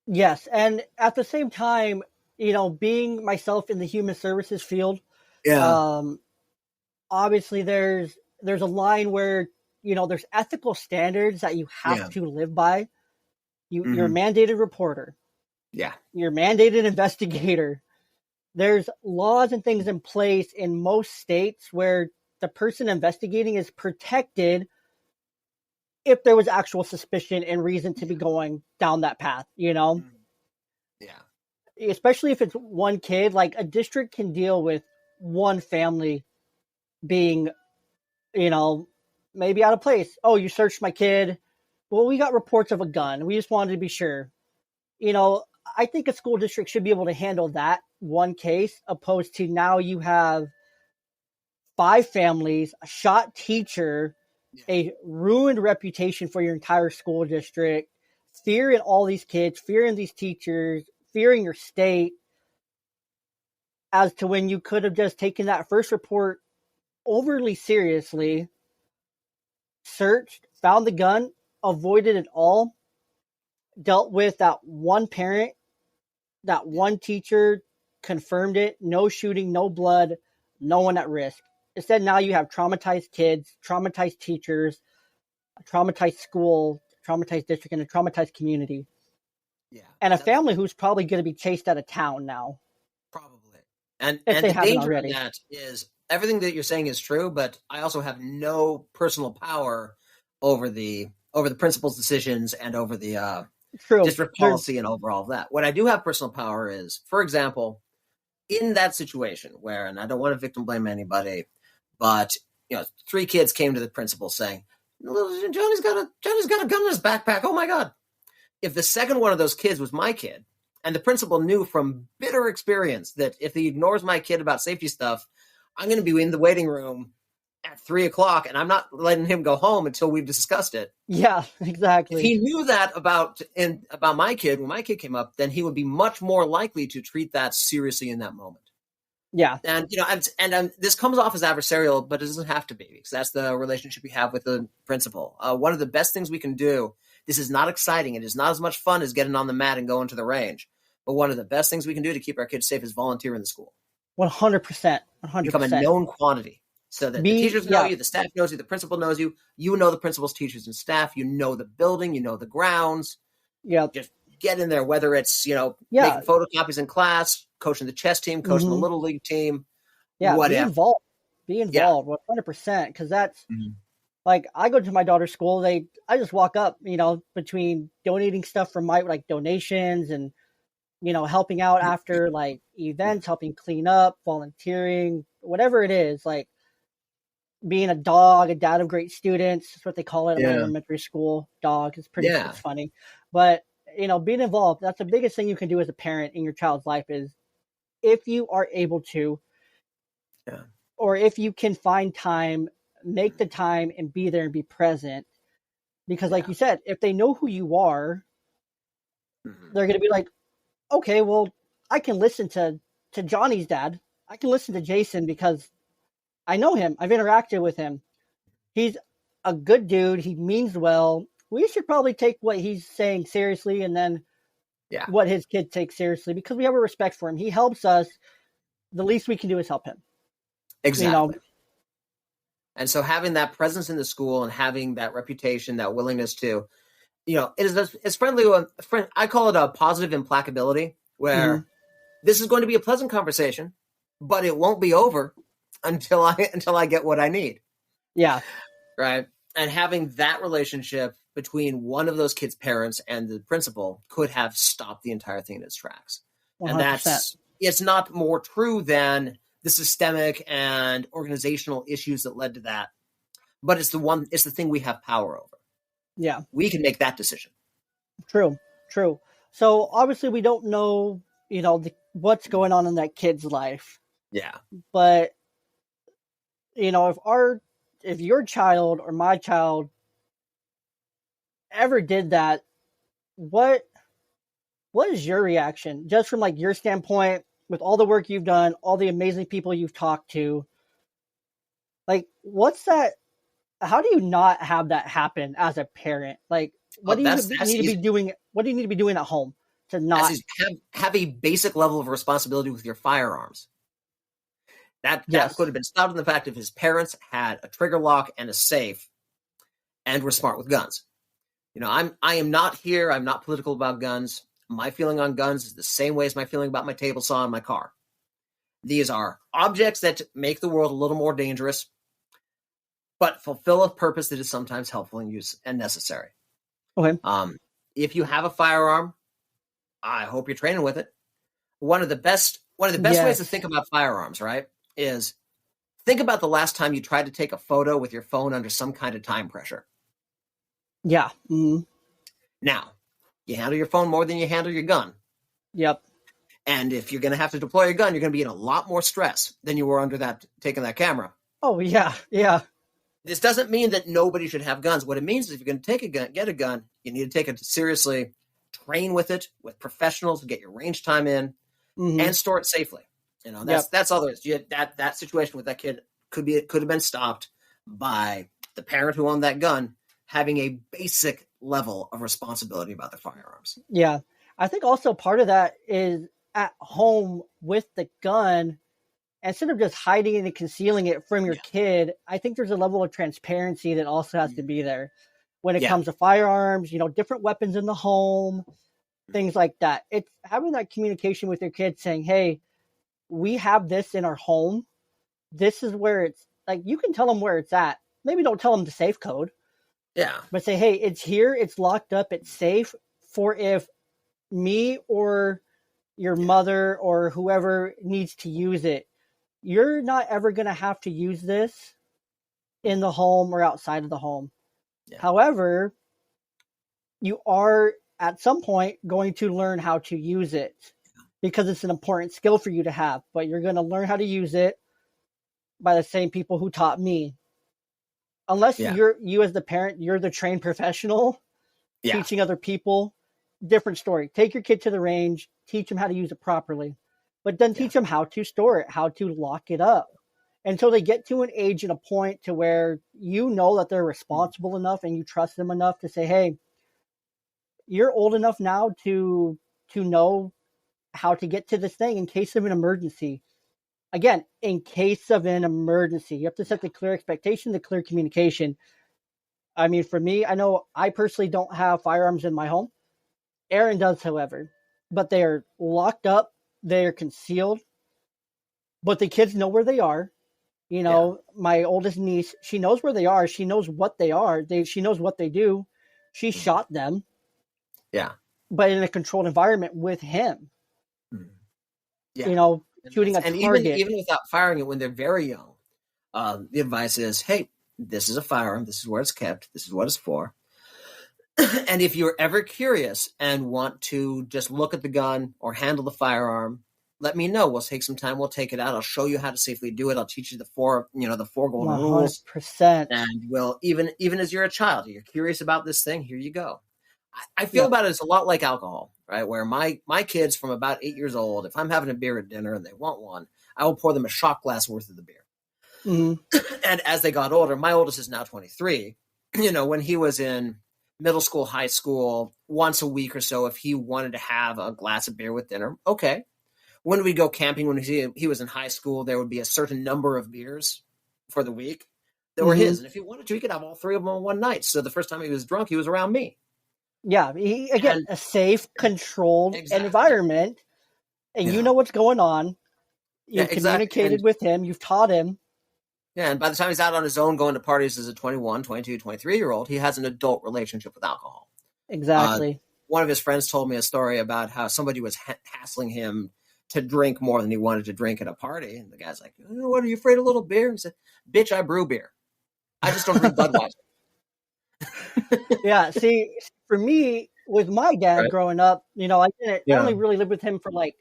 Yes. And at the same time, being myself in the human services field, obviously there's a line where, there's ethical standards that you have to live by. You're a mandated reporter. Yeah. You're a mandated investigator. There's laws and things in place in most states where the person investigating is protected if there was actual suspicion and reason to be going down that path, Yeah. Especially if it's one kid, like a district can deal with one family being, maybe out of place. Oh, you searched my kid. Well, we got reports of a gun. We just wanted to be sure. I think a school district should be able to handle that one case, opposed to now you have 5 families, a shot teacher, a ruined reputation for your entire school district, fear in all these kids, fear in these teachers, fear in your state, as to when you could have just taken that first report overly seriously, searched, found the gun, avoided it all, dealt with that one parent, that one teacher, confirmed it, no shooting, no blood, no one at risk. Instead, now you have traumatized kids, traumatized teachers, a traumatized school, traumatized district, and a traumatized community. Yeah. And a family who's probably going to be chased out of town now. Probably. And if the danger of that is everything that you're saying is true, but I also have no personal power over the principal's decisions and over the district policy and over all of that. What I do have personal power is, for example, in that situation where, and I don't want to victim blame anybody, but 3 kids came to the principal saying, Johnny's got a gun in his backpack. Oh my God. If the second one of those kids was my kid, and the principal knew from bitter experience that if he ignores my kid about safety stuff, I'm going to be in the waiting room at 3:00 and I'm not letting him go home until we've discussed it. Yeah, exactly. If he knew that about my kid, when my kid came up, then he would be much more likely to treat that seriously in that moment. Yeah. And, this comes off as adversarial, but it doesn't have to be, because that's the relationship we have with the principal. One of the best things we can do, this is not exciting. It is not as much fun as getting on the mat and going to the range. But one of the best things we can do to keep our kids safe is volunteer in the school. 100%. 100%. Become a known quantity so that the teachers know you, the staff knows you, the principal knows you, you know the principal's teachers and staff, you know the building, you know the grounds. Yeah. Just get in there, whether it's, making photocopies in class, coaching the chess team, coaching the little league team. Yeah, whatever. Be involved 100%, because that's like, I go to my daughter's school, I just walk up, between donating stuff from my donations and helping out after events, helping clean up, volunteering, whatever it is, being a dad of great students. That's what they call it at my elementary school. Dog is pretty it's funny. But, being involved, that's the biggest thing you can do as a parent in your child's life is, if you are able to, or if you can find time, make the time and be there and be present. Because like you said, if they know who you are, they're going to be like, okay, well, I can listen to Johnny's dad. I can listen to Jason because I know him. I've interacted with him. He's a good dude. He means well. We should probably take what he's saying seriously, and then what his kid takes seriously, because we have a respect for him. He helps us the least we can do is help him. Exactly. And so having that presence in the school and having that reputation, that willingness to, it is it's friendly. I call it a positive implacability, where this is going to be a pleasant conversation, but it won't be over until I get what I need. Yeah. Right. And having that relationship between one of those kids' parents and the principal could have stopped the entire thing in its tracks. 100%. And it's not more true than the systemic and organizational issues that led to that, but it's the thing we have power over. Yeah. We can make that decision. True. So obviously we don't know, what's going on in that kid's life. Yeah. But, if your child or my child ever did that, what is your reaction? Just from like your standpoint, with all the work you've done, all the amazing people you've talked to, like, what's that? How do you not have that happen as a parent? Like, what do you need to be doing? What do you need to be doing at home to not have a basic level of responsibility with your firearms? That could have been stopped in the fact if his parents had a trigger lock and a safe and were smart with guns. I am not here. I'm not political about guns. My feeling on guns is the same way as my feeling about my table saw and my car. These are objects that make the world a little more dangerous, but fulfill a purpose that is sometimes helpful and use and necessary. Okay. If you have a firearm, I hope you're training with it. One of the best ways to think about firearms, right, is think about the last time you tried to take a photo with your phone under some kind of time pressure. Yeah. Mm-hmm. Now, you handle your phone more than you handle your gun. Yep. And if you're going to have to deploy your gun, you're going to be in a lot more stress than you were under taking that camera. Oh, yeah. Yeah. This doesn't mean that nobody should have guns. What it means is if you're going to get a gun, you need to take it seriously, train with it, with professionals, get your range time in, and store it safely. That's all there is. That situation with that kid could have been stopped by the parent who owned that gun having a basic level of responsibility about their firearms. Yeah. I think also part of that is at home with the gun, instead of just hiding it and concealing it from your kid, I think there's a level of transparency that also has to be there when it comes to firearms, different weapons in the home, things like that. It's having that communication with your kid saying, hey, we have this in our home. This is where it's like, you can tell them where it's at. Maybe don't tell them the safe code. Yeah. But say, hey, it's here, it's locked up, it's safe for if me or your mother or whoever needs to use it. You're not ever going to have to use this in the home or outside of the home. Yeah. However, you are at some point going to learn how to use it because it's an important skill for you to have, but you're going to learn how to use it by the same people who taught me. Unless you as the parent, you're the trained professional teaching other people, different story. Take your kid to the range, teach them how to use it properly, but then teach them how to store it, how to lock it up until they get to an age and a point to where that they're responsible enough and you trust them enough to say, hey, you're old enough now to know how to get to this thing in case of an emergency. Again, in case of an emergency, you have to set the clear expectation, the clear communication. I mean, for me, I know I personally don't have firearms in my home. Aaron does, however, but they are locked up. They are concealed, but the kids know where they are. My oldest niece, she knows where they are. She knows what they are. She knows what they do. She shot them. Yeah. But in a controlled environment with him. Yeah. Shooting a target. Even without firing it when they're very young, the advice is, hey, this is a firearm. This is where it's kept. This is what it's for. And if you're ever curious and want to just look at the gun or handle the firearm, let me know. We'll take some time. We'll take it out. I'll show you how to safely do it. I'll teach you the four golden rules. 100%. And we'll, even as you're a child, you're curious about this thing, here you go. I feel about it as a lot like alcohol, right? Where my kids from about 8 years old, if I'm having a beer at dinner and they want one, I will pour them a shot glass worth of the beer. Mm-hmm. And as they got older, my oldest is now 23. When he was in middle school, high school, once a week or so, if he wanted to have a glass of beer with dinner, okay. when we go camping, when he was in high school, there would be a certain number of beers for the week that were Hmm. his. And if he wanted to, he could have all three of them on one night. So the first time he was drunk, he was around me. Yeah, again, And a safe, controlled exactly. environment, and you Yeah. know what's going on. Yeah, You've exactly. communicated with him, you've taught him. Yeah, and by the time he's out on his own going to parties as a 21, 22, 23-year-old, he has an adult relationship with alcohol. Uh, Exactly. One of his friends told me a story about how somebody was hassling him to drink more than he wanted to drink at a party. And the guy's like, what, are you afraid of a little beer? He said, bitch, I brew beer. I just don't drink Budweiser. Yeah, see, for me, with my dad Right. growing up, I Yeah. only really lived with him for like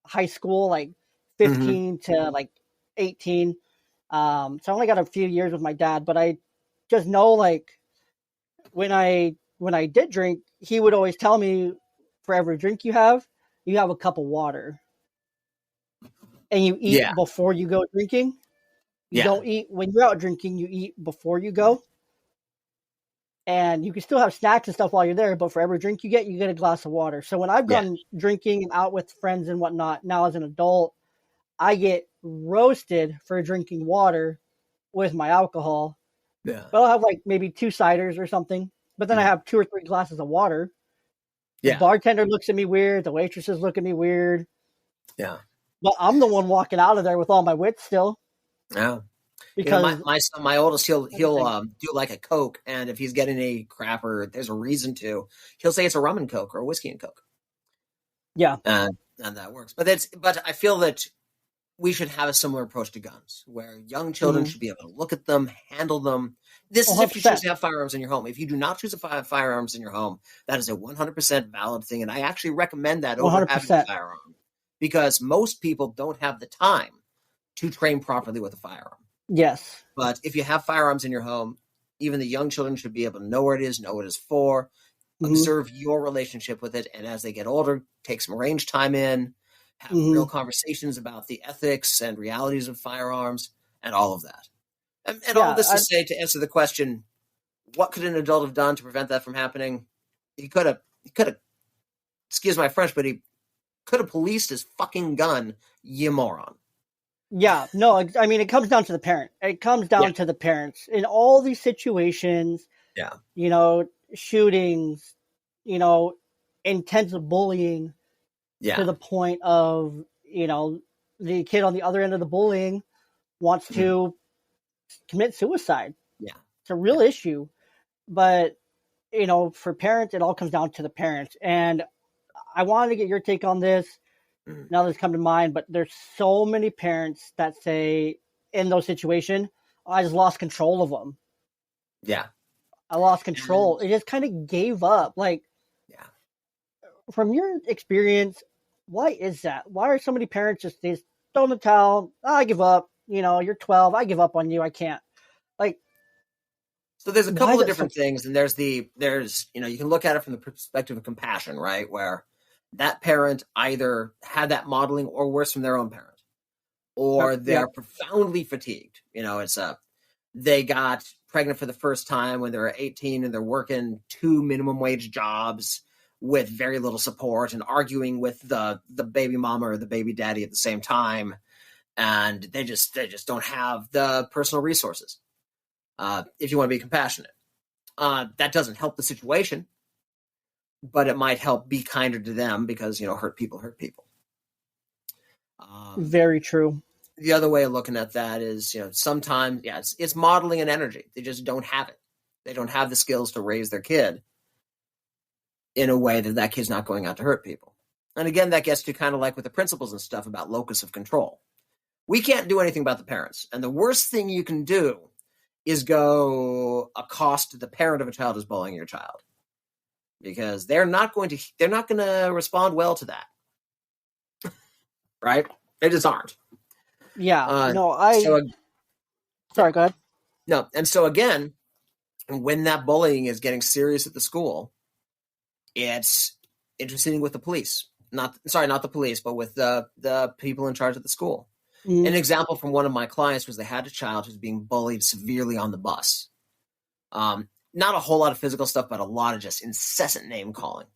high school, like Hmm. 15 to like 18. So I only got a few years with my dad, but I just know like when I did drink, he would always tell me, for every drink you have a cup of water, and you eat Yeah. before you go drinking. You Yeah. don't eat when you're out drinking. You eat before you go, and you can still have snacks and stuff while you're there. But for every drink you get a glass of water. So when I've Yeah. gone drinking and out with friends and whatnot, now as an adult, I get roasted for drinking water with my alcohol. Yeah. But I'll have like maybe two ciders or something. But then I Mhm. have two or three glasses of water. The Yeah. bartender looks at me weird. The waitresses look at me weird. Yeah. But I'm the one walking out of there with all my wits still Yeah. My because my son, my oldest, he'll everything. do like a Coke, and if he's getting any crap or there's a reason to, he'll say it's a rum and Coke or a whiskey and Coke, Yeah. and that works. But I feel that we should have a similar approach to guns, where young children Mm-hmm. should be able to look at them, handle them. This is if you choose 100%. to have firearms in your home. If you do not choose to have firearms in your home, that is a 100% valid thing, and I actually recommend that over having a 100%. firearm because most people don't have the time to train properly with a firearm. Yes. But if you have firearms in your home, even the young children should be able to know where it is, know what it's for, Mm-hmm. observe your relationship with it, and as they get older, take some range time in, have real Mm-hmm. conversations about the ethics and realities of firearms, and all of that. And all Yeah. this to say, to answer the question, what could an adult have done to prevent that from happening? He could have, excuse my French, but he could have policed his fucking gun, you moron. Yeah. No, I mean, it comes down to the parent. It comes Yeah, down to the parents. In all these situations, yeah, shootings, you know, intense bullying to yeah, the point of, the kid on the other end of the bullying wants mhm, to commit suicide. yeah, It's a yeah, real issue. But, for parents, it all comes down to the parents. And I wanted to get your take on this. mhm, Now that's come to mind, but there's so many parents that say in those situations, I just lost control of them. yeah, I lost and control. It just kind of gave up. Like, yeah. from your experience, why is that? Why are so many parents just they just throw in the towel? "Oh, I give up. You're 12. I give up on you. I can't." Like, So there's a why couple is of that so? different things, and there's you can look at it from the perspective of compassion, right? Where that parent either had that modeling or worse from their own parent, or they're Yep. profoundly fatigued. It's they got pregnant for the first time when they were 18 and they're working two minimum wage jobs with very little support and arguing with the baby mama or the baby daddy at the same time, and they just don't have the personal resources. If you want to be compassionate. That doesn't help the situation, but it might help be kinder to them because hurt people hurt people. Um, Very true. the other way of looking at that is sometimes it's modeling an energy. They just don't have it. They don't have the skills to raise their kid in a way that kid's not going out to hurt people. And again, that gets to kind of like with the principles and stuff about locus of control. We can't do anything about the parents, and the worst thing you can do is go accost the parent of a child who's bullying your child because they're not going to respond well to that, right? They just aren't. Yeah. Uh, No, so yeah, sorry, go ahead. no, and so again, when that bullying is getting serious at the school, it's interceding with the police. Not the police, but with the people in charge of the school. An Mm, example from one of my clients was they had a child who's being bullied severely on the bus. Not a whole lot of physical stuff, but a lot of just incessant name calling.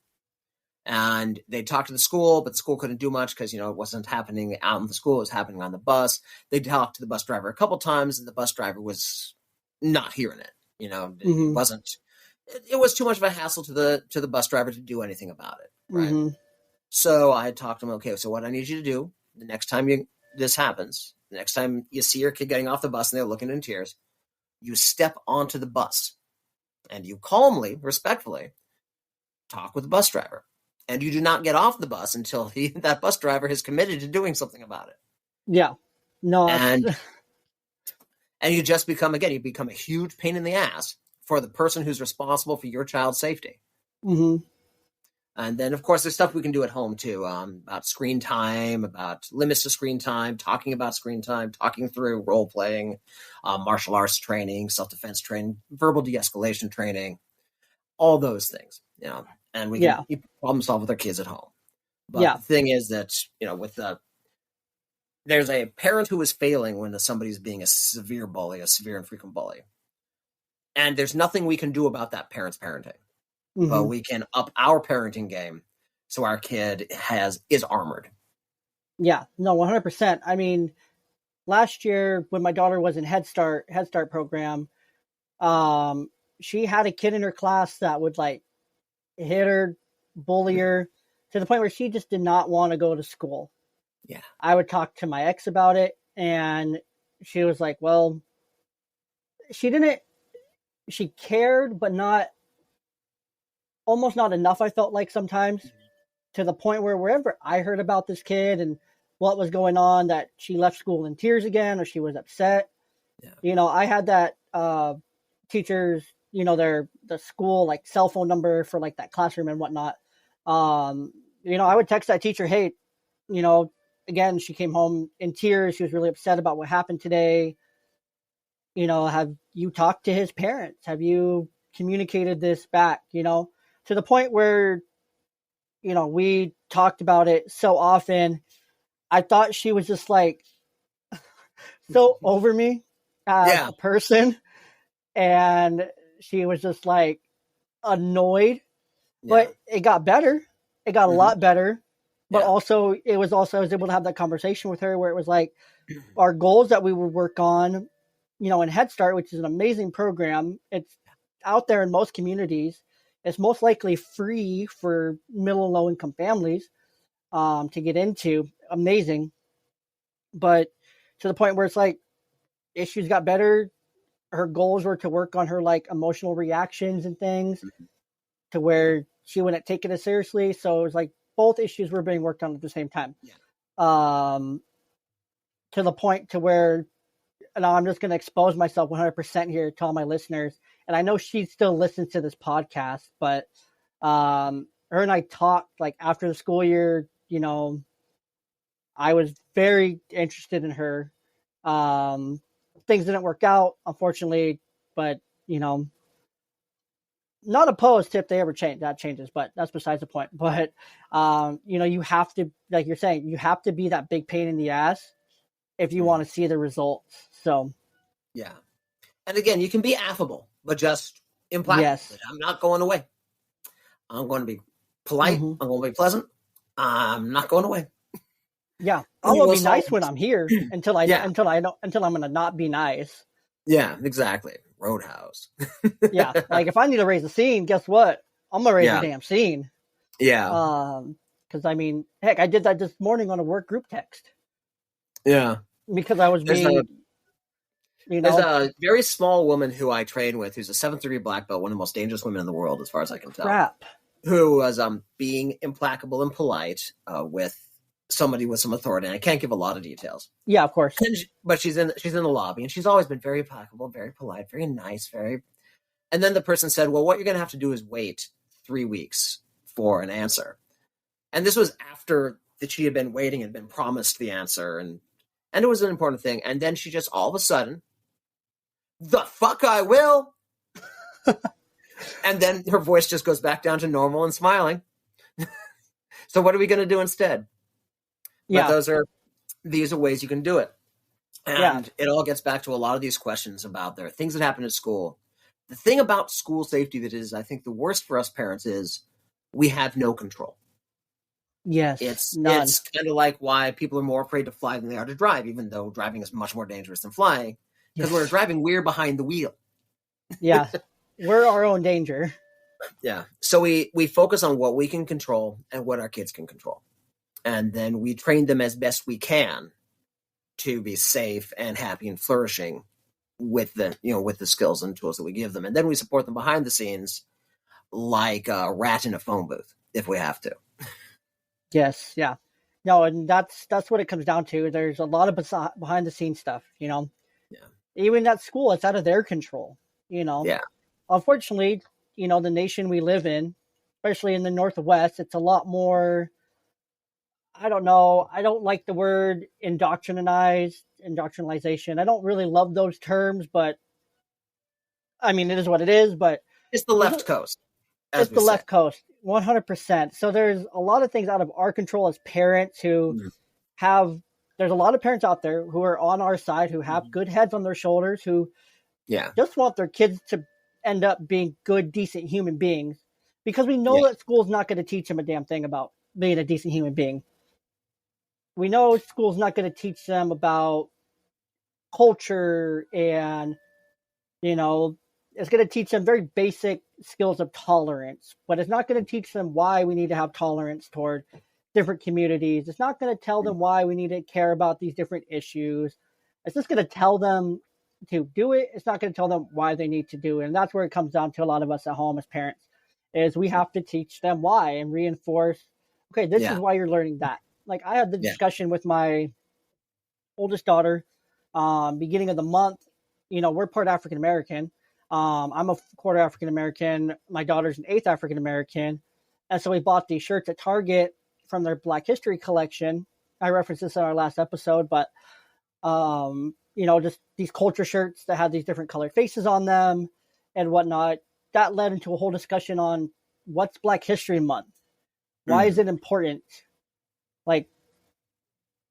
And they talked to the school, but the school couldn't do much because, it wasn't happening out in the school. It was happening on the bus. They talked to the bus driver a couple times, and the bus driver was not hearing it. It wasn't. It was too much of a hassle to the bus driver to do anything about it. Right. Mm-hmm. So I talked to him. Okay, so what I need you to do the next time this happens, the next time you see your kid getting off the bus and they're looking in tears, you step onto the bus and you calmly, respectfully talk with the bus driver. And you do not get off the bus until that bus driver has committed to doing something about it. Yeah. No. And you just become a huge pain in the ass for the person who's responsible for your child's safety. Mm-hmm. And then, of course, there's stuff we can do at home, too, about screen time, about limits to screen time, talking about screen time, talking through role-playing, martial arts training, self-defense training, verbal de-escalation training, all those things, and we can problem solve with our kids at home. But the thing is that, there's a parent who is failing when somebody's being a severe bully, a severe and frequent bully. And there's nothing we can do about that parent's parenting. Mm-hmm. But we can up our parenting game so our kid is armored. Yeah, no, 100%. I mean, last year when my daughter was in Head Start program, she had a kid in her class that would hit her, bully her, to the point where she just did not want to go to school. Yeah. I would talk to my ex about it, and she was like, well, she cared, but almost not enough, I felt like sometimes, to the point where wherever I heard about this kid and what was going on, that she left school in tears again, or she was upset. Yeah. I had that teachers, the school cell phone number for that classroom and whatnot. I would text that teacher, hey, again, she came home in tears. She was really upset about what happened today. Have you talked to his parents? Have you communicated this back? To the point where, we talked about it so often. I thought she was just so over me as a person. And she was just annoyed, but it got better. It got a lot better. But also I was able to have that conversation with her where it was our goals that we would work on, in Head Start, which is an amazing program. It's out there in most communities. It's most likely free for middle and low income families to get into. Amazing. But to the point where it's issues got better. Her goals were to work on her emotional reactions and things to where she wouldn't take it as seriously. So it was both issues were being worked on at the same time. To the point to where, and I'm just going to expose myself 100% here to all my listeners. And I know she still listens to this podcast, but her and I talked after the school year, I was very interested in her. Things didn't work out, unfortunately, but, not opposed to if they ever change, that changes, but that's besides the point. But, you have to, like you're saying, you have to be that big pain in the ass if you want to see the results. So, yeah. And again, you can be affable, but just implacable. Yes. I'm not going away. I'm going to be polite. I'm going to be pleasant. I'm not going away. Yeah, I will be nice when I'm here until I'm going to not be nice. Yeah, exactly. Roadhouse. Yeah, if I need to raise a scene, guess what? I'm gonna raise a damn scene. Yeah. Because heck, I did that this morning on a work group text. Yeah. Because I was being. There's a very small woman who I train with, who's a 7th degree black belt, one of the most dangerous women in the world, as far as I can tell. Crap. Who was being implacable and polite with somebody with some authority. And I can't give a lot of details. Yeah, of course. But she's in the lobby, and she's always been very implacable, very polite, very nice, And then the person said, well, what you're going to have to do is wait 3 weeks for an answer. And this was after that she had been waiting and been promised the answer, and it was an important thing. And then she just all of a sudden, the fuck I will. And then her voice just goes back down to normal and smiling. So what are we going to do instead? Yeah. But these are ways you can do it. And it all gets back to a lot of these questions about there are things that happen at school. The thing about school safety that is, I think, the worst for us parents is we have no control. Yes, none. It's kind of like why people are more afraid to fly than they are to drive, even though driving is much more dangerous than flying. Because when we're Yes, driving, we're behind the wheel. yeah. We're our own danger. Yeah. So we focus on what we can control and what our kids can control. And then we train them as best we can to be safe and happy and flourishing with the skills and tools that we give them. And then we support them behind the scenes like a rat in a phone booth if we have to. Yes, yeah. No, and that's what it comes down to. There's a lot of behind the scenes stuff, Yeah. Even at school, it's out of their control, you know. Yeah. Unfortunately, the nation we live in, especially in the Northwest, it's a lot more. I don't know. I don't like the word indoctrinalization. I don't really love those terms, but I mean, it is what it is. But It's the there's left coast, as it's we the say. left coast, 100%. So there's a lot of things out of our control as parents who Mhm. have. There's a lot of parents out there who are on our side who have good heads on their shoulders who Yeah. just want their kids to end up being good, decent human beings because we know Yeah. that school's not going to teach them a damn thing about being a decent human being. We know school's not going to teach them about culture and, you know, it's going to teach them very basic skills of tolerance, but it's not going to teach them why we need to have tolerance toward different communities. It's not going to tell them why we need to care about these different issues. It's just going to tell them to do it. It's not going to tell them why they need to do it. And that's where it comes down to a lot of us at home as parents is we have to teach them why and reinforce, okay, this is Yeah. why you're learning that. Like I had the Yeah. discussion with my oldest daughter, beginning of the month. We're part African American. I'm a quarter African American. My daughter's an eighth African American, and so we bought these shirts at Target from their Black History collection. I referenced this in our last episode, but just these culture shirts that had these different colored faces on them and whatnot. That led into a whole discussion on what's Black History Month. Why is Mhm. it important? Like,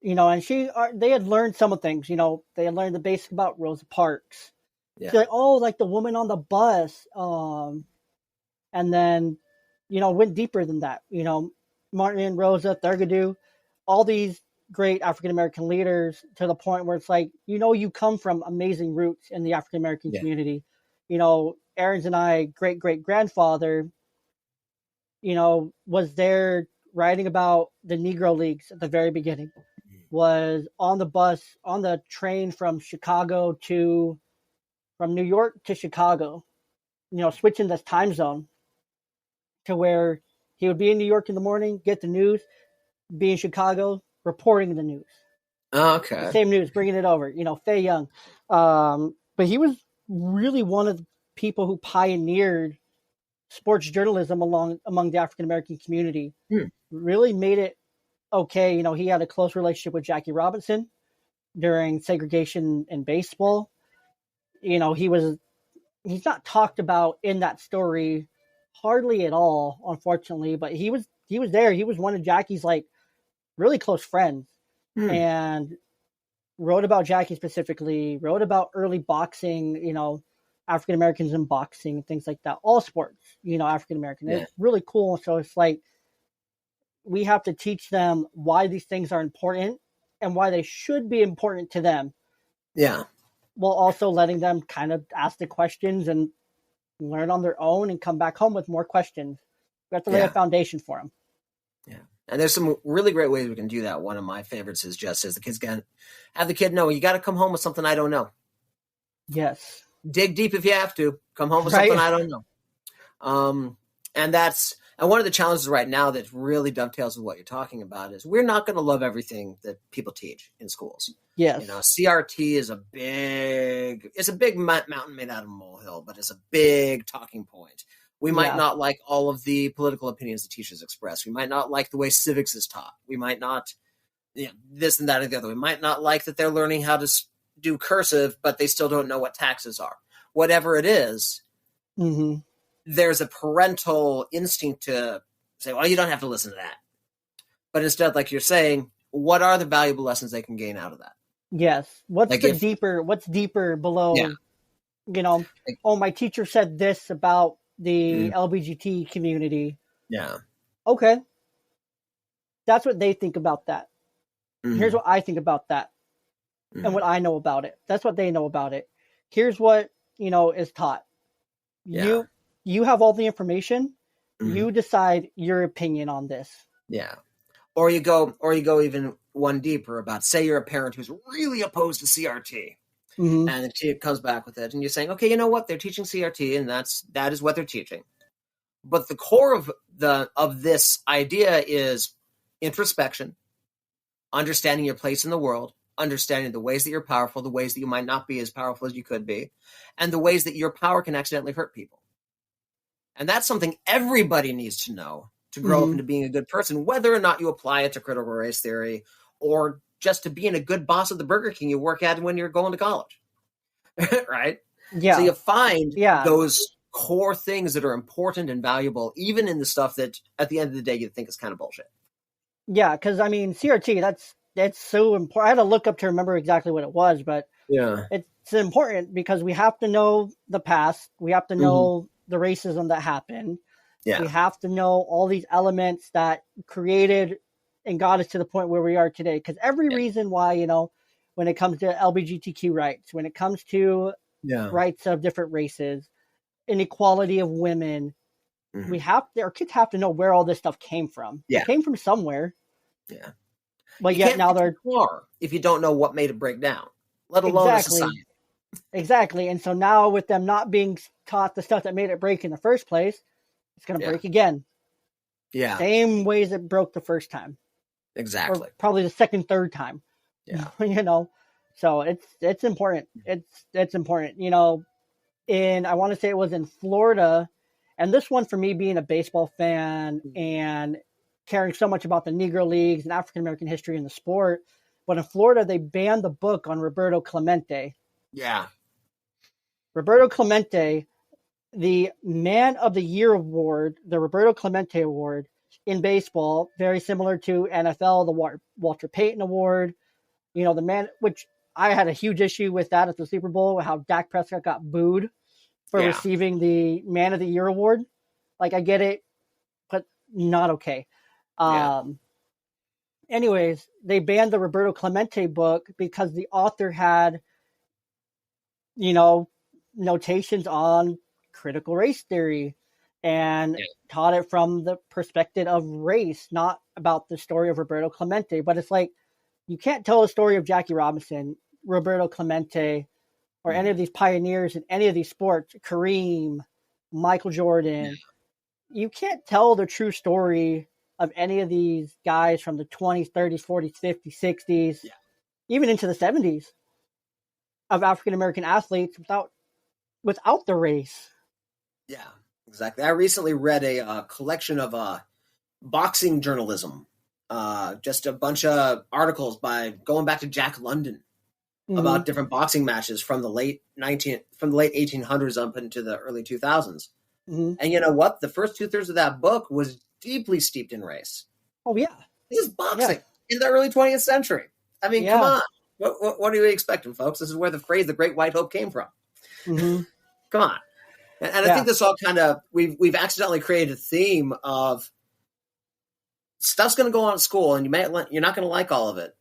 and they had learned some of things. They had learned the basics about Rosa Parks. She's Yeah. like, oh, like the woman on the bus, and then, went deeper than that. Martin, Rosa, Thurgood, all these great African American leaders to the point where it's like, you come from amazing roots in the African American Yeah. community. Aaron's and I, great great grandfather, was there writing about the Negro Leagues at the very beginning, was on the bus, on the train from New York to Chicago, switching this time zone to where he would be in New York in the morning, get the news, be in Chicago, reporting the news. The Okay. same news, bringing it over, Faye Young. But he was really one of the people who pioneered sports journalism among the African American community. Hmm. Really made it okay. He had a close relationship with Jackie Robinson during segregation in baseball. He's not talked about in that story hardly at all, unfortunately, but he was there. He was one of Jackie's like really close friends Hmm. and wrote about Jackie specifically, wrote about early boxing, African Americans in boxing, things like that. All sports, African American. Yeah. It's really cool. So it's like we have to teach them why these things are important and why they should be important to them, Yeah. while also letting them kind of ask the questions and learn on their own and come back home with more questions. We have to lay a Yeah. foundation for them. Yeah. And there's some really great ways we can do that. One of my favorites is just as the kids can have the kid know you got to come home with something I don't know. Yes. Dig deep if you have to. Come home with something Right? I don't know. And one of the challenges right now that really dovetails with what you're talking about is we're not going to love everything that people teach in schools. Yes. CRT is it's a big mountain made out of a molehill, but it's a big talking point. We might Yeah. not like all of the political opinions the teachers express. We might not like the way civics is taught. We might not, this and that and the other. We might not like that they're learning how to do cursive, but they still don't know what taxes are. Whatever it is, Mm-hmm. there's a parental instinct to say, well, you don't have to listen to that. But instead, like you're saying, what are the valuable lessons they can gain out of that? Yes. What's Like if, deeper below, yeah, like, oh, my teacher said this about the mm, LGBT community. yeah, Okay. That's what they think about that. Here's Mm-hmm. what I think about that and Mm-hmm. what I know about it. That's what they know about it. Here's what, is taught. Yeah. You have all the information. Mm-hmm. You decide your opinion on this. Yeah. Or you go even one deeper about, say you're a parent who's really opposed to CRT, Mm-hmm. and the kid comes back with it, and you're saying, okay, you know what, they're teaching CRT, and that is what they're teaching. But the core of this idea is introspection, understanding your place in the world, understanding the ways that you're powerful, the ways that you might not be as powerful as you could be, and the ways that your power can accidentally hurt people. And that's something everybody needs to know to grow up Mm-hmm. into being a good person, whether or not you apply it to critical race theory or just to being a good boss at the Burger King you work at when you're going to college. Right? So Yeah. you find Yeah. those core things that are important and valuable, even in the stuff that at the end of the day you think is kind of bullshit. Yeah. Because I mean, CRT. That's so important. I had to look up to remember exactly what it was, but Yeah. it's important because we have to know the past. We have to Mm-hmm. know the racism that happened. We Yeah. have to know all these elements that created and got us to the point where we are today. Because every Yeah. reason why, when it comes to LGBTQ rights, when it comes to Yeah. rights of different races, inequality of women, Mm-hmm. our kids have to know where all this stuff came from. It Yeah. came from somewhere, Yeah. but You yet can't now fix a they're car if you don't know what made it break down, let alone a exactly, society. exactly. And so now with them not being taught the stuff that made it break in the first place, it's going to Yeah. break again. Yeah. Same ways it broke the first time, or Exactly. probably the second, third time. Yeah. So it's important. It's important. I want to say it was in Florida, and this one for me being a baseball fan and caring so much about the Negro Leagues and African American history in the sport. But in Florida, they banned the book on Roberto Clemente. Yeah. Roberto Clemente, the Man of the Year award, the Roberto Clemente Award in baseball, very similar to NFL, the Walter Payton Award. The man, which I had a huge issue with that at the Super Bowl, how Dak Prescott got booed for Yeah. receiving the Man of the Year award. Like, I get it, but not okay. Yeah. Anyways, they banned the Roberto Clemente book because the author had, you know, notations on critical race theory and Yeah. taught it from the perspective of race, not about the story of Roberto Clemente. But it's like, you can't tell the story of Jackie Robinson, Roberto Clemente, or any of Mm-hmm. these pioneers in any of these sports, Kareem, Michael Yeah. Jordan. You can't tell the true story of any of these guys from the 20s, 30s, 40s, 50s, 60s, Yeah. even into the 70s of African American athletes without the race. Yeah. Exactly. I recently read a collection of boxing journalism, just a bunch of articles by going back to Jack London Mm-hmm. about different boxing matches from the late 1800s up into the early 2000s. Mm-hmm. And you know what? The first 2/3 of that book was deeply steeped in race. Oh yeah, This is yeah, boxing in the early 20th century. I mean, come yeah. on. What are you expecting, folks? This is where the phrase "the Great White Hope" came from. Mm-hmm. Come on. And I Yeah. think this all kind of we've accidentally created a theme of stuff's going to go on at school, and you're not going to like all of it,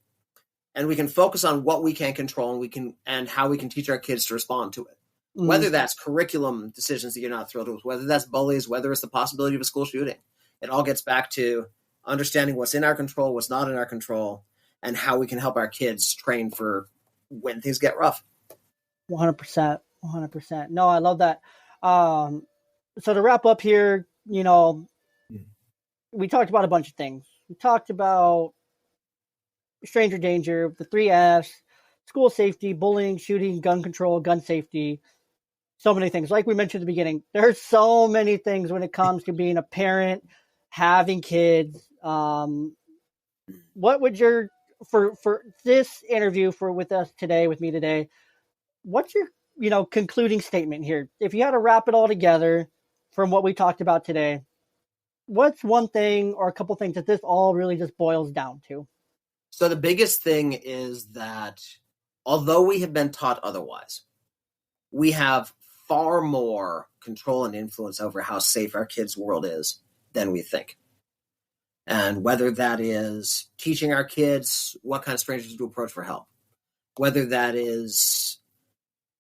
and we can focus on what we can control, and how we can teach our kids to respond to it. Mm-hmm. Whether that's curriculum decisions that you're not thrilled with, whether that's bullies, whether it's the possibility of a school shooting, it all gets back to understanding what's in our control, what's not in our control, and how we can help our kids train for when things get rough. 100%. 100%. No, I love that. So to wrap up here, we talked about a bunch of things. We talked about stranger danger, the 3 Fs, school safety, bullying, shooting, gun control, gun safety, so many things. Like we mentioned at the beginning, there's so many things when it comes to being a parent, having kids. What would your for this interview with me today? What's your concluding statement here? If you had to wrap it all together from what we talked about today, what's one thing or a couple things that this all really just boils down to? So the biggest thing is that although we have been taught otherwise, we have far more control and influence over how safe our kids' world is than we think. And whether that is teaching our kids what kind of strangers to approach for help, whether that is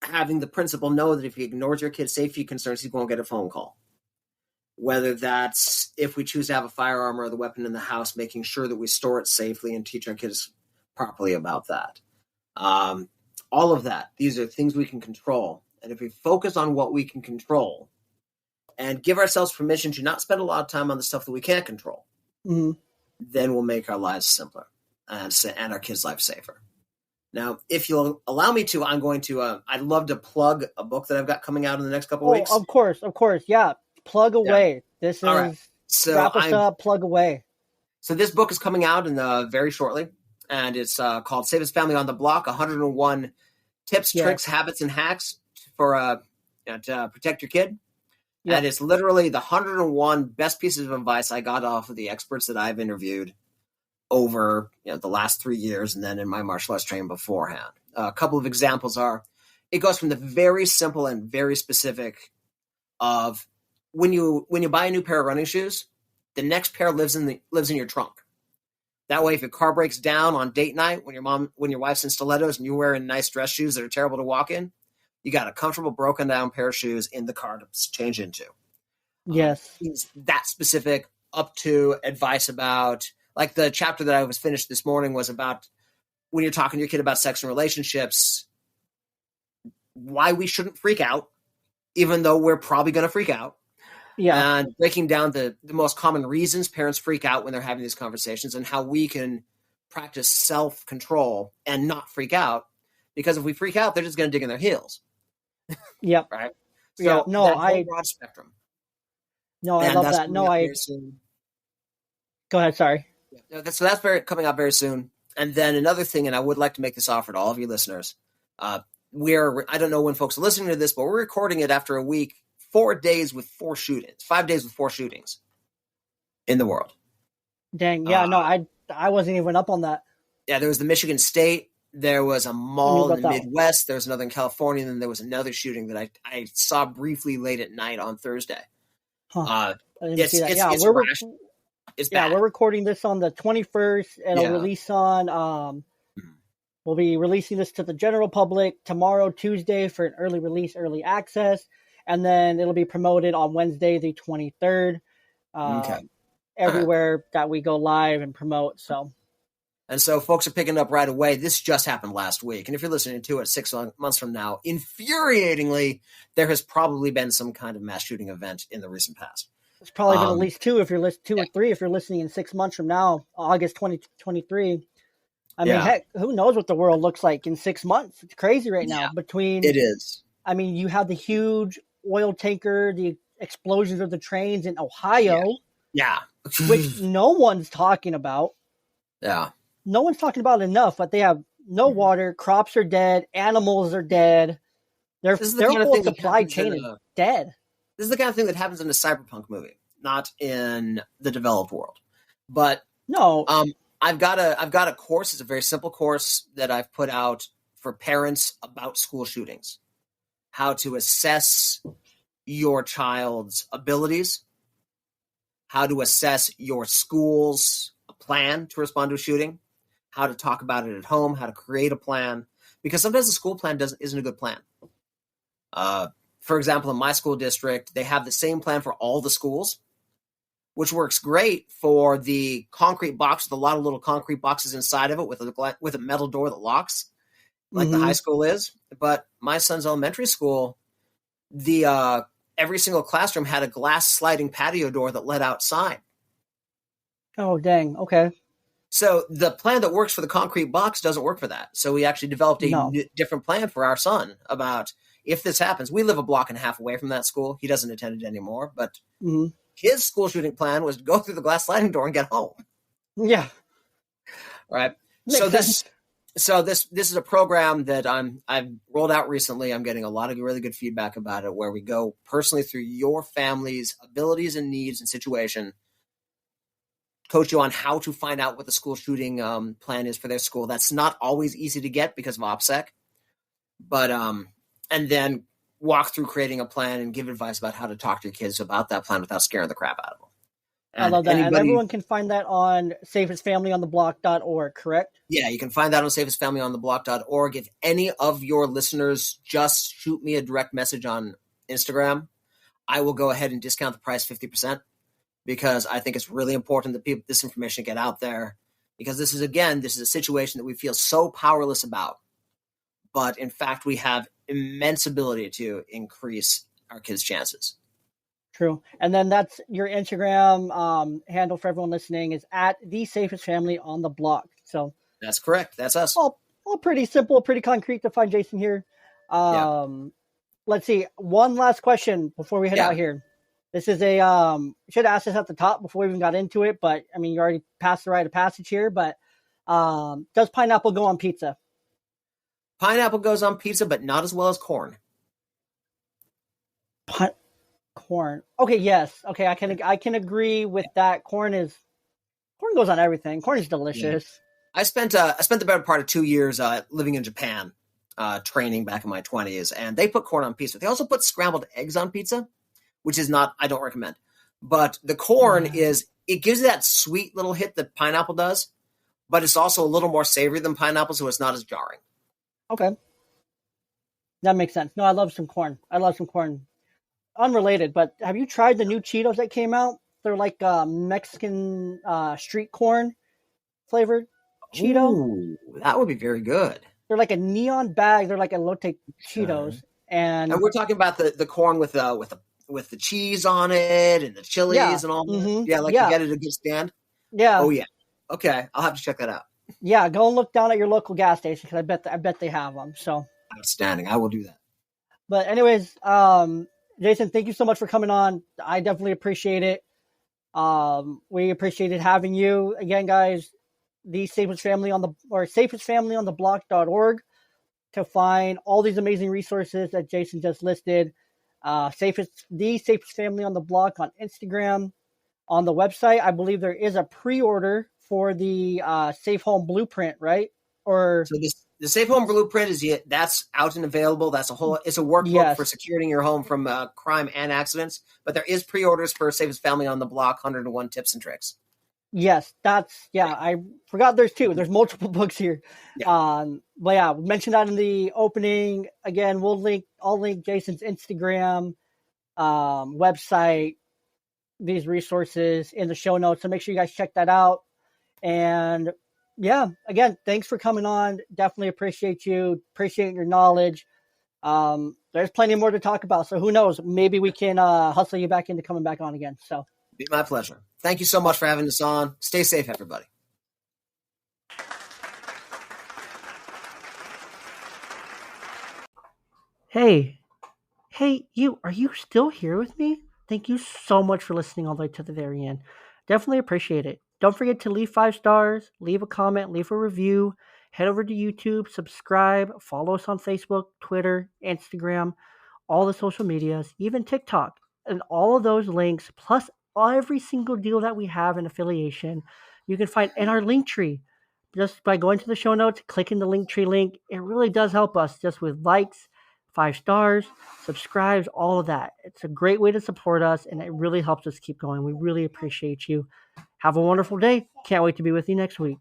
having the principal know that if he ignores your kid's safety concerns, he's going to get a phone call. Whether that's if we choose to have a firearm or the weapon in the house, making sure that we store it safely and teach our kids properly about that. All of that, these are things we can control. And if we focus on what we can control and give ourselves permission to not spend a lot of time on the stuff that we can't control, then we'll make our lives simpler and our kids' lives safer. Now, if you'll allow me to, I'm going to, I'd love to plug a book that I've got coming out in the next couple of weeks. Of course. Yeah. Plug away. Yeah. This is, right. So wrap us up, plug away. So this book is coming out in very shortly, and it's called Safest Family on the Block, 101 Tips, Tricks, Habits, and Hacks for to protect your kid. Yeah. And it's literally the 101 best pieces of advice I got off of the experts that I've interviewed over the last 3 years, and then in my martial arts training beforehand. A couple of examples are, it goes from the very simple and very specific of when you buy a new pair of running shoes, the next pair lives in your trunk. That way, if your car breaks down on date night when your wife's in stilettos and you're wearing nice dress shoes that are terrible to walk in, you got a comfortable broken down pair of shoes in the car to change into. Yes, that specific up to advice about. Like the chapter that I was finished this morning was about when you're talking to your kid about sex and relationships, why we shouldn't freak out, even though we're probably going to freak out. Yeah. And breaking down the most common reasons parents freak out when they're having these conversations and how we can practice self-control and not freak out. Because if we freak out, they're just going to dig in their heels. Yep. Right? So yeah. No, broad spectrum. No, I love that. No, Go ahead. Sorry. So that's coming out very soon. And then another thing, and I would like to make this offer to all of you listeners. I don't know when folks are listening to this, but we're recording it after a week, 5 days with 4 shootings in the world. Dang. Yeah, no, I wasn't even up on that. Yeah, there was the Michigan State. There was a mall in the Midwest. There was another in California. And then there was another shooting that I saw briefly late at night on Thursday. I didn't see that. We're recording this on the 21st. It'll release on. We'll be releasing this to the general public tomorrow, Tuesday, for an early release, early access, and then it'll be promoted on Wednesday, the 23rd. Everywhere that we go live and promote. And so folks are picking up right away. This just happened last week. And if you're listening to it 6 months from now, infuriatingly, there has probably been some kind of mass shooting event in the recent past. It's probably been at least 2 if you're 2 or 3 if you're listening in 6 months from now, August 2023. I mean, heck, who knows what the world looks like in 6 months? It's crazy right now. It is. I mean, you have the huge oil tanker, the explosions of the trains in Ohio. Yeah. Which no one's talking about. Yeah. No one's talking about it enough, but they have no water, crops are dead, animals are dead. Their whole supply chain is dead. This is the kind of thing that happens in a cyberpunk movie, not in the developed world. But no, I've got a course. It's a very simple course that I've put out for parents about school shootings, how to assess your child's abilities, how to assess your school's plan to respond to a shooting, how to talk about it at home, how to create a plan, because sometimes the school plan isn't a good plan. For example, in my school district, they have the same plan for all the schools, which works great for the concrete box with a lot of little concrete boxes inside of it with a metal door that locks, like the high school is. But my son's elementary school, every single classroom had a glass sliding patio door that led outside. Oh, dang. Okay. So the plan that works for the concrete box doesn't work for that. So we actually developed a different plan for our son about if this happens. We live a block and a half away from that school. He doesn't attend it anymore, but his school shooting plan was to go through the glass sliding door and get home. Yeah. All right. Makes sense. This is a program that I've rolled out recently. I'm getting a lot of really good feedback about it, where we go personally through your family's abilities and needs and situation, coach you on how to find out what the school shooting plan is for their school. That's not always easy to get because of OPSEC, but and then walk through creating a plan and give advice about how to talk to your kids about that plan without scaring the crap out of them. I And love that. And anybody, everyone can find that on safestfamilyontheblock.org, correct? yeah, you can find that on safestfamilyontheblock.org. If any of your listeners just shoot me a direct message on Instagram, I will go ahead and discount the price 50% because I think it's really important that people, this information get out there because this is, again, this is a situation that we feel so powerless about. But in fact, we have immense ability to increase our kids' chances. True. And then that's your Instagram handle for everyone listening is at the safest family on the block. So That's correct. That's us. all pretty simple, pretty concrete to find Jason here. Yeah. Let's see. One last question before we head Yeah. out here. This is a should have asked this at the top before we even got into it, but I mean you already passed the rite of passage here. But does pineapple go on pizza? Pineapple goes on pizza, but not as well as corn. Corn. Okay, yes. Okay, I can agree with that. Corn goes on everything. Corn is delicious. Yeah. I spent the better part of 2 years living in Japan, training back in my 20s, and they put corn on pizza. They also put scrambled eggs on pizza, which is not I don't recommend. But the corn is it gives that sweet little hit that pineapple does, but it's also a little more savory than pineapple, so it's not as jarring. Okay, that makes sense. No, I love some corn. Unrelated, but have you tried the new Cheetos that came out? They're like Mexican street corn flavored Cheeto. Ooh, that would be very good. They're like a neon bag. They're like elote Cheetos, And and we're talking about the corn with the cheese on it and the chilies and all that. Yeah, like you get it a good stand. Yeah. Oh yeah. Okay, I'll have to check that out. Yeah, go and look down at your local gas station because I bet they have them. So Outstanding. I will do that. but anyways, Jason, thank you so much for coming on. I definitely appreciate it. We appreciated having you again, guys. The safest family on the safestfamilyontheblock.org to find all these amazing resources that Jason just listed. The safest family on the block on Instagram. On the website, I believe there is a pre-order for the Safe Home Blueprint, right? Or so the Safe Home Blueprint that's out and available. It's a workbook for securing your home from crime and accidents. But there is pre-orders for Safest Family on the Block 101 Tips and Tricks. Yes, I forgot there's two. There's multiple books here. Yeah. But yeah, we mentioned that in the opening. Again, I'll link Jason's Instagram, website, these resources in the show notes. So make sure you guys check that out. And yeah, again, thanks for coming on. Definitely appreciate you. Appreciate your knowledge. There's plenty more to talk about. So who knows? Maybe we can hustle you back into coming back on again. So be my pleasure. Thank you so much for having us on. Stay safe, everybody. Hey, you, are you still here with me? Thank you so much for listening all the way to the very end. Definitely appreciate it. Don't forget to leave 5 stars, leave a comment, leave a review. Head over to YouTube, subscribe, follow us on Facebook, Twitter, Instagram, all the social medias, even TikTok. And all of those links, plus every single deal that we have in affiliation, you can find in our link tree. Just by going to the show notes, clicking the link tree link, it really does help us just with likes, 5 stars, subscribes, all of that. It's a great way to support us, and it really helps us keep going. We really appreciate you. Have a wonderful day. Can't wait to be with you next week.